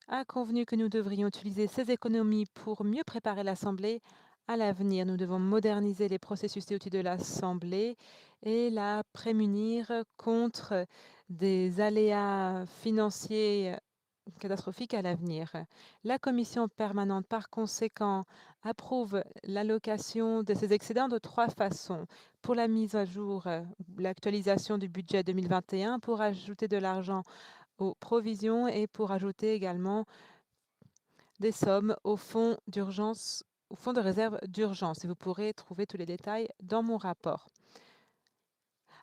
a convenu que nous devrions utiliser ces économies pour mieux préparer l'Assemblée à l'avenir. Nous devons moderniser les processus et outils de l'Assemblée et la prémunir contre des aléas financiers catastrophiques à l'avenir. La commission permanente, par conséquent, approuve l'allocation de ces excédents de 3 façons. Pour la mise à jour, l'actualisation du budget 2021, pour ajouter de l'argent aux provisions et pour ajouter également des sommes au fonds d'urgence, au fonds de réserve d'urgence. Et vous pourrez trouver tous les détails dans mon rapport.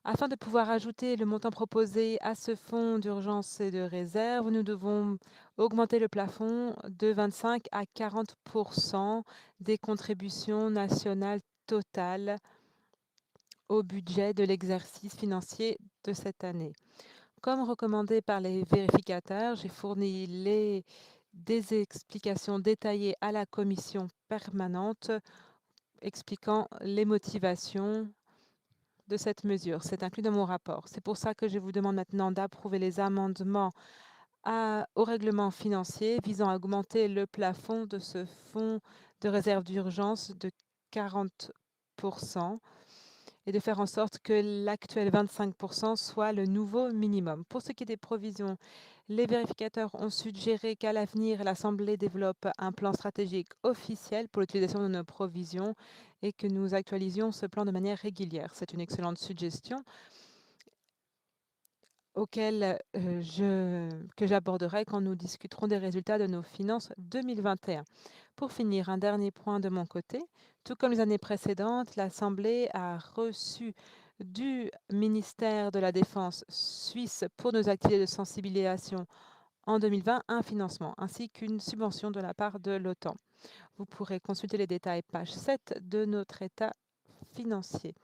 Afin de pouvoir ajouter le montant proposé à ce fonds d'urgence et de réserve, nous devons augmenter le plafond de 25 à 40% des contributions nationales totales au budget de l'exercice financier de cette année. Comme recommandé par les vérificateurs, j'ai fourni des explications détaillées à la commission permanente expliquant les motivations de cette mesure. C'est inclus dans mon rapport. C'est pour ça que je vous demande maintenant d'approuver les amendements au règlement financier visant à augmenter le plafond de ce fonds de réserve d'urgence de 40% et de faire en sorte que l'actuel 25% soit le nouveau minimum. Pour ce qui est des provisions, les vérificateurs ont suggéré qu'à l'avenir, l'Assemblée développe un plan stratégique officiel pour l'utilisation de nos provisions et que nous actualisions ce plan de manière régulière. C'est une excellente suggestion que j'aborderai quand nous discuterons des résultats de nos finances 2021. Pour finir, un dernier point de mon côté. Tout comme les années précédentes, l'Assemblée a reçu du ministère de la Défense suisse pour nos activités de sensibilisation en 2020 un financement ainsi qu'une subvention de la part de l'OTAN. Vous pourrez consulter les détails page 7 de notre état financier.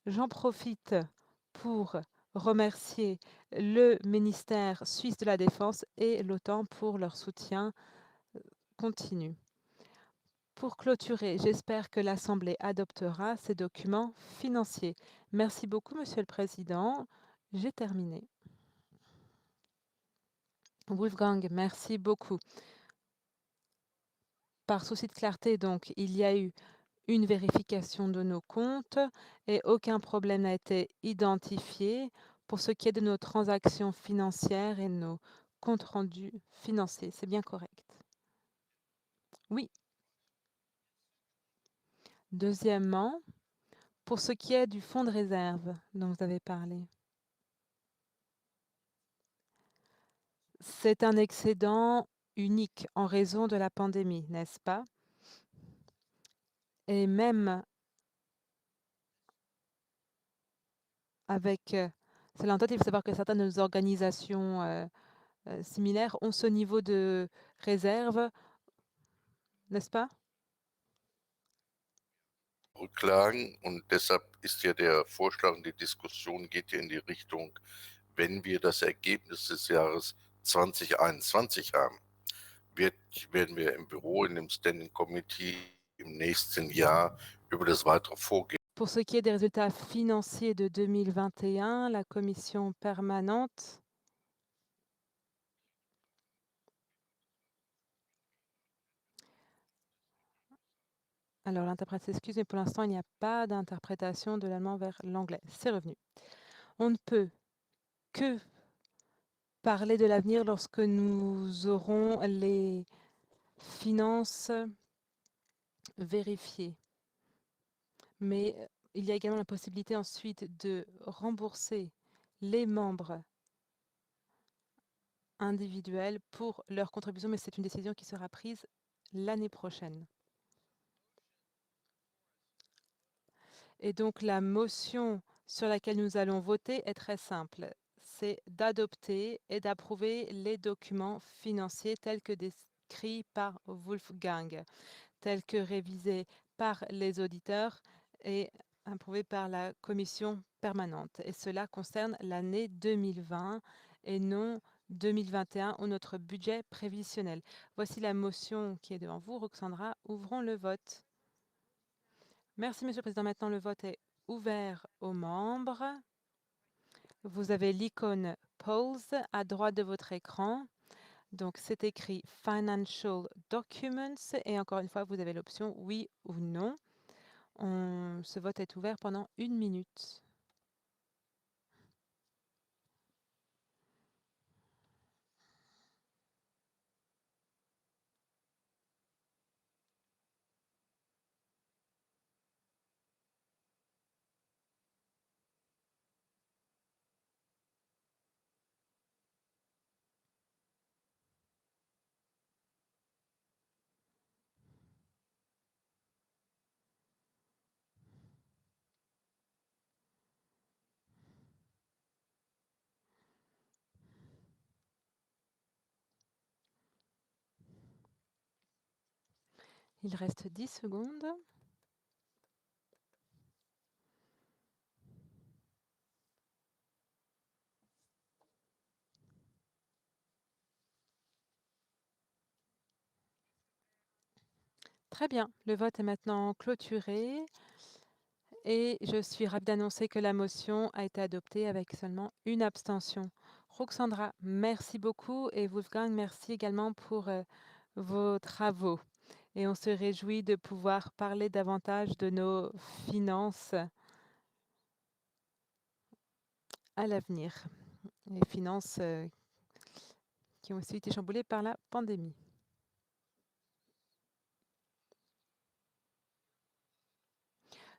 J'en profite pour remercier le ministère suisse de la Défense et l'OTAN pour leur soutien continu. Pour clôturer, j'espère que l'Assemblée adoptera ces documents financiers. Merci beaucoup, Monsieur le Président. J'ai terminé. Wolfgang, merci beaucoup. Par souci de clarté, donc, il y a eu une vérification de nos comptes et aucun problème n'a été identifié pour ce qui est de nos transactions financières et nos comptes rendus financiers. C'est bien correct? Oui. Deuxièmement, pour ce qui est du fonds de réserve dont vous avez parlé, c'est un excédent unique en raison de la pandémie, n'est-ce pas? Et même avec cela en tête, il faut savoir que certaines organisations similaires ont ce niveau de réserve, n'est-ce pas? Rücklagen und deshalb ist ja der Vorschlag und die Diskussion geht ja in die Richtung, wenn wir das Ergebnis des Jahres 2021 haben, werden wir im Büro, in dem Standing Committee im nächsten Jahr über das weitere Vorgehen. Pour ce qui est des résultats financiers de 2021, la commission permanente alors l'interprète s'excuse, mais pour l'instant, il n'y a pas d'interprétation de l'allemand vers l'anglais. C'est revenu. On ne peut que parler de l'avenir lorsque nous aurons les finances vérifiées. Mais il y a également la possibilité ensuite de rembourser les membres individuels pour leur contribution, mais c'est une décision qui sera prise l'année prochaine. Et donc la motion sur laquelle nous allons voter est très simple. C'est d'adopter et d'approuver les documents financiers tels que décrits par Wolfgang, tels que révisés par les auditeurs et approuvés par la commission permanente. Et cela concerne l'année 2020 et non 2021 ou notre budget prévisionnel. Voici la motion qui est devant vous. Roxandra, ouvrons le vote. Merci, Monsieur le Président. Maintenant, le vote est ouvert aux membres. Vous avez l'icône Polls à droite de votre écran. Donc, c'est écrit Financial Documents. Et encore une fois, vous avez l'option oui ou non. Ce vote est ouvert pendant 1 minute. Il reste 10 secondes. Très bien, le vote est maintenant clôturé et je suis ravie d'annoncer que la motion a été adoptée avec seulement une abstention. Roxandra, merci beaucoup et Wolfgang, merci également pour vos travaux. Et on se réjouit de pouvoir parler davantage de nos finances à l'avenir, les finances qui ont aussi été chamboulées par la pandémie.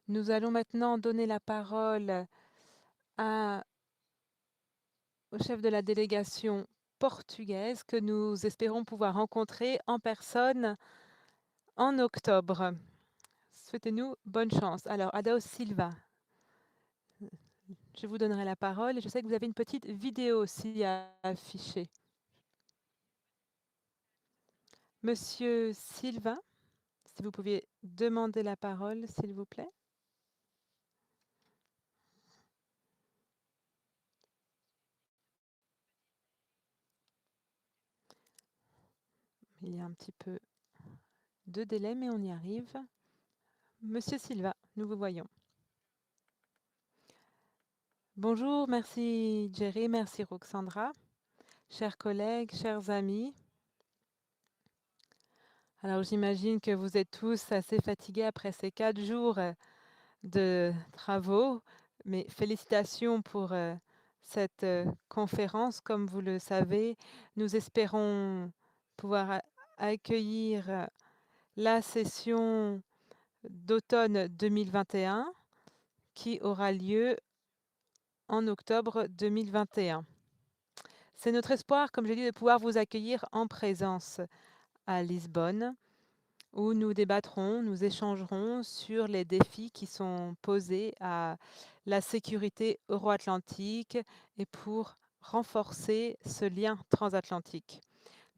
Nous allons maintenant donner la parole au chef de la délégation portugaise que nous espérons pouvoir rencontrer en personne en octobre. Souhaitez-nous bonne chance. Alors, Adao Silva, je vous donnerai la parole et je sais que vous avez une petite vidéo aussi à afficher. Monsieur Silva, si vous pouviez demander la parole, s'il vous plaît. Il y a un petit peu de délai, mais on y arrive. Monsieur Silva, nous vous voyons. Bonjour, merci Jerry, merci Roxandra. Chers collègues, chers amis. Alors j'imagine que vous êtes tous assez fatigués après ces 4 jours de travaux, mais félicitations pour cette conférence. Comme vous le savez, nous espérons pouvoir accueillir la session d'automne 2021 qui aura lieu en octobre 2021. C'est notre espoir, comme j'ai dit, de pouvoir vous accueillir en présence à Lisbonne, où nous débattrons, nous échangerons sur les défis qui sont posés à la sécurité euro-atlantique et pour renforcer ce lien transatlantique.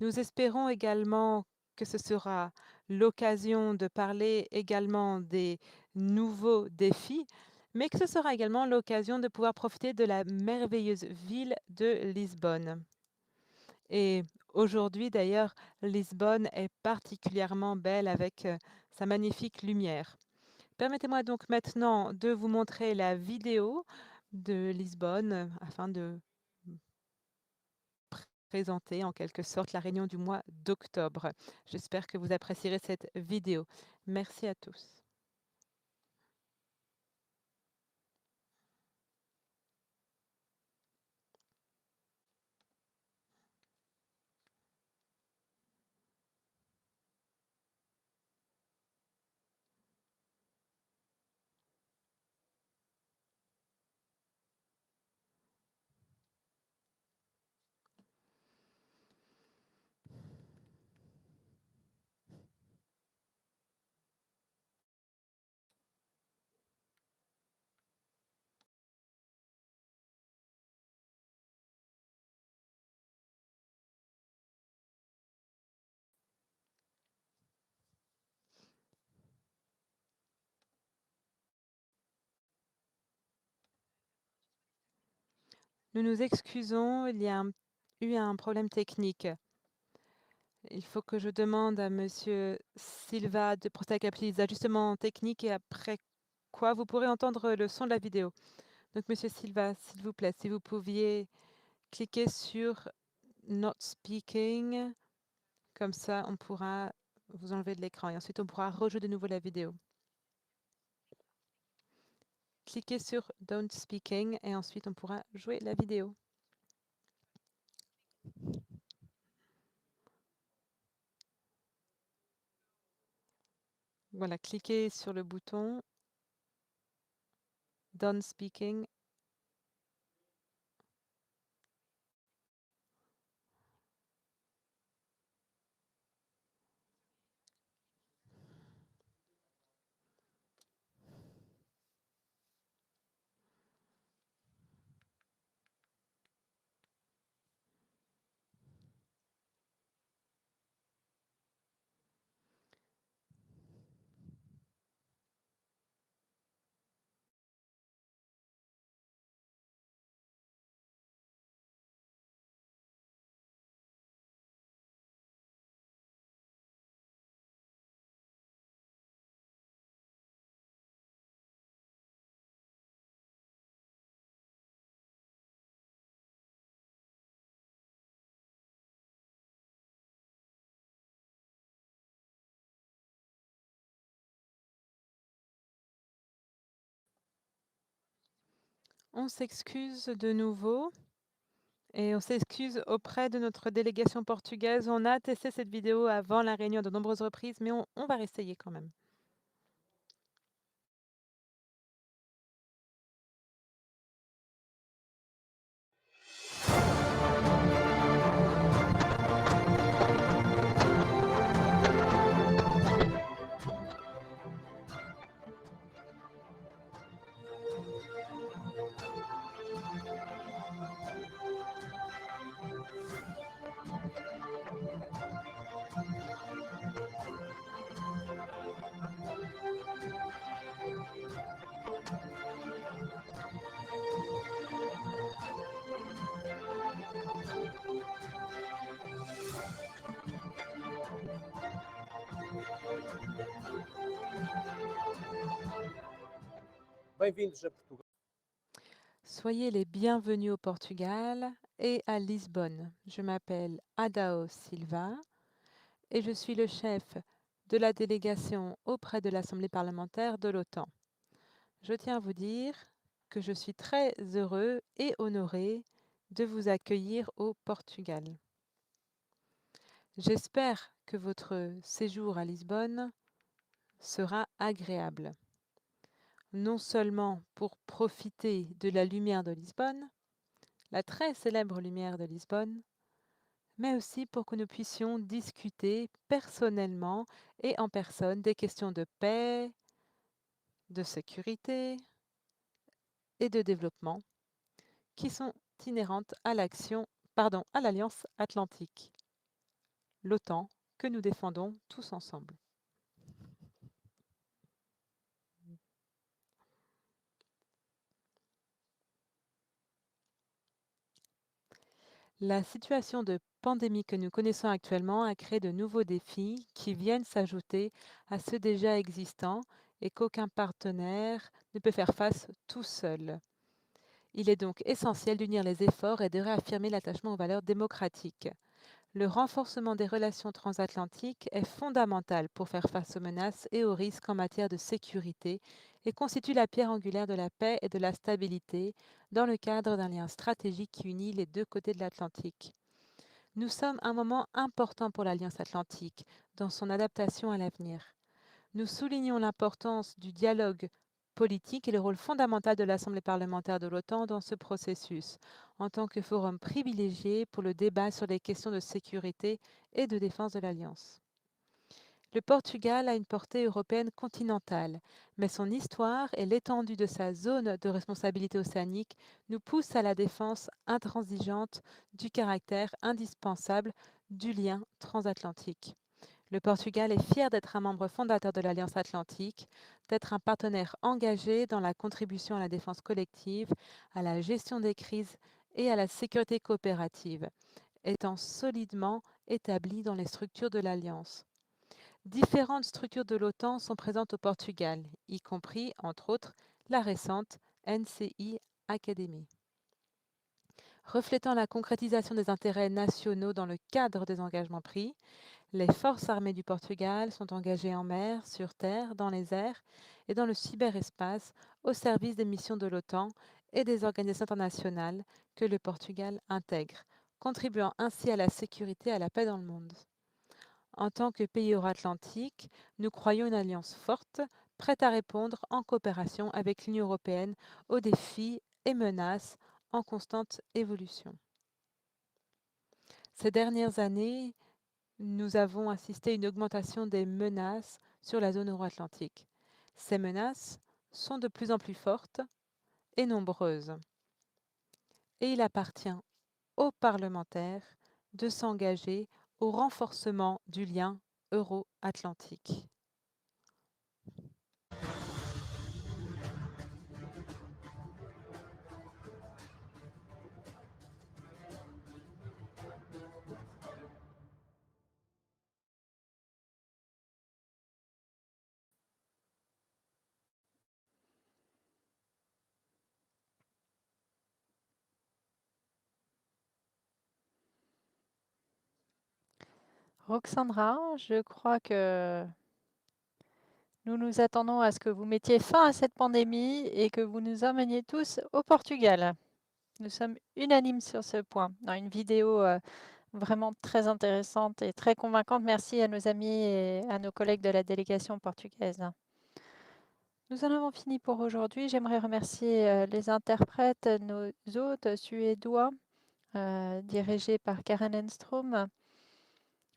Nous espérons également que ce sera l'occasion de parler également des nouveaux défis, mais que ce sera également l'occasion de pouvoir profiter de la merveilleuse ville de Lisbonne. Et aujourd'hui, d'ailleurs, Lisbonne est particulièrement belle avec sa magnifique lumière. Permettez-moi donc maintenant de vous montrer la vidéo de Lisbonne afin de présenter en quelque sorte la réunion du mois d'octobre. J'espère que vous apprécierez cette vidéo. Merci à tous. Nous nous excusons, il y a eu un problème technique. Il faut que je demande à Monsieur Silva de procéder à des ajustements techniques et après quoi vous pourrez entendre le son de la vidéo. Donc Monsieur Silva, s'il vous plaît, si vous pouviez cliquer sur Not Speaking, comme ça on pourra vous enlever de l'écran et ensuite on pourra rejouer de nouveau la vidéo. Cliquez sur Don't Speaking et ensuite on pourra jouer la vidéo. Voilà, cliquez sur le bouton Done Speaking. On s'excuse de nouveau et on s'excuse auprès de notre délégation portugaise. On a testé cette vidéo avant la réunion de nombreuses reprises, mais on va réessayer quand même. Bem-vindos a Portugal. Soyez les bienvenus au Portugal et à Lisbonne. Je m'appelle Adao Silva et je suis le chef de la délégation auprès de l'Assemblée parlementaire de l'OTAN. Je tiens à vous dire que je suis très heureux et honoré de vous accueillir au Portugal. J'espère que votre séjour à Lisbonne sera agréable, non seulement pour profiter de la lumière de Lisbonne, la très célèbre lumière de Lisbonne, mais aussi pour que nous puissions discuter personnellement et en personne des questions de paix, de sécurité et de développement qui sont inhérentes à à l'Alliance Atlantique, l'OTAN, que nous défendons tous ensemble. La situation de pandémie que nous connaissons actuellement a créé de nouveaux défis qui viennent s'ajouter à ceux déjà existants et qu'aucun partenaire ne peut faire face tout seul. Il est donc essentiel d'unir les efforts et de réaffirmer l'attachement aux valeurs démocratiques. Le renforcement des relations transatlantiques est fondamental pour faire face aux menaces et aux risques en matière de sécurité et constitue la pierre angulaire de la paix et de la stabilité dans le cadre d'un lien stratégique qui unit les deux côtés de l'Atlantique. Nous sommes à un moment important pour l'Alliance atlantique dans son adaptation à l'avenir. Nous soulignons l'importance du dialogue politique et le rôle fondamental de l'Assemblée parlementaire de l'OTAN dans ce processus, en tant que forum privilégié pour le débat sur les questions de sécurité et de défense de l'Alliance. Le Portugal a une portée européenne continentale, mais son histoire et l'étendue de sa zone de responsabilité océanique nous poussent à la défense intransigeante du caractère indispensable du lien transatlantique. Le Portugal est fier d'être un membre fondateur de l'Alliance atlantique, d'être un partenaire engagé dans la contribution à la défense collective, à la gestion des crises et à la sécurité coopérative, étant solidement établi dans les structures de l'Alliance. Différentes structures de l'OTAN sont présentes au Portugal, y compris, entre autres, la récente NCI Academy. Reflétant la concrétisation des intérêts nationaux dans le cadre des engagements pris, les forces armées du Portugal sont engagées en mer, sur terre, dans les airs et dans le cyberespace au service des missions de l'OTAN et des organisations internationales que le Portugal intègre, contribuant ainsi à la sécurité et à la paix dans le monde. En tant que pays euro-atlantique, nous croyons une alliance forte, prête à répondre en coopération avec l'Union européenne aux défis et menaces en constante évolution. Ces dernières années, nous avons assisté à une augmentation des menaces sur la zone euro-atlantique. Ces menaces sont de plus en plus fortes et nombreuses. Et il appartient aux parlementaires de s'engager au renforcement du lien euro-atlantique. Roxandra, je crois que nous nous attendons à ce que vous mettiez fin à cette pandémie et que vous nous emmeniez tous au Portugal. Nous sommes unanimes sur ce point. Dans une vidéo vraiment très intéressante et très convaincante. Merci à nos amis et à nos collègues de la délégation portugaise. Nous en avons fini pour aujourd'hui. J'aimerais remercier les interprètes, nos hôtes suédois, dirigés par Karen Enstrom.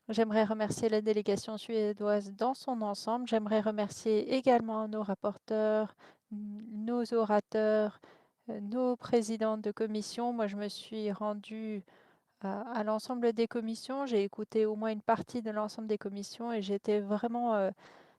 J'aimerais remercier la délégation suédoise dans son ensemble. J'aimerais remercier également nos rapporteurs, nos orateurs, nos présidents de commission. Moi, je me suis rendue à l'ensemble des commissions. J'ai écouté au moins une partie de l'ensemble des commissions et j'étais vraiment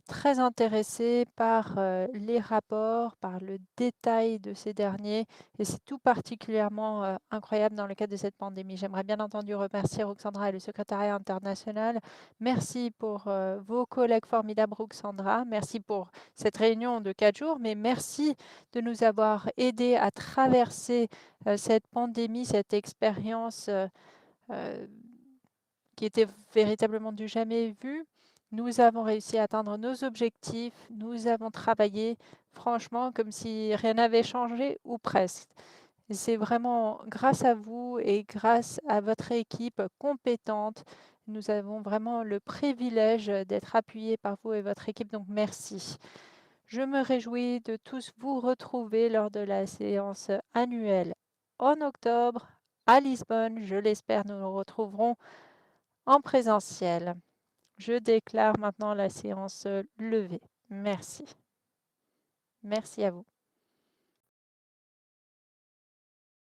très intéressée par les rapports, par le détail de ces derniers, et c'est tout particulièrement incroyable dans le cadre de cette pandémie. J'aimerais bien entendu remercier Ruxandra et le secrétariat international. Merci pour vos collègues formidables, Ruxandra. Merci pour cette réunion de 4 jours, mais merci de nous avoir aidés à traverser cette pandémie, cette expérience qui était véritablement du jamais vu. Nous avons réussi à atteindre nos objectifs, nous avons travaillé franchement comme si rien n'avait changé ou presque. C'est vraiment grâce à vous et grâce à votre équipe compétente. Nous avons vraiment le privilège d'être appuyés par vous et votre équipe, donc merci. Je me réjouis de tous vous retrouver lors de la séance annuelle en octobre à Lisbonne. Je l'espère, nous nous retrouverons en présentiel. Je déclare maintenant la séance levée. Merci. Merci à vous.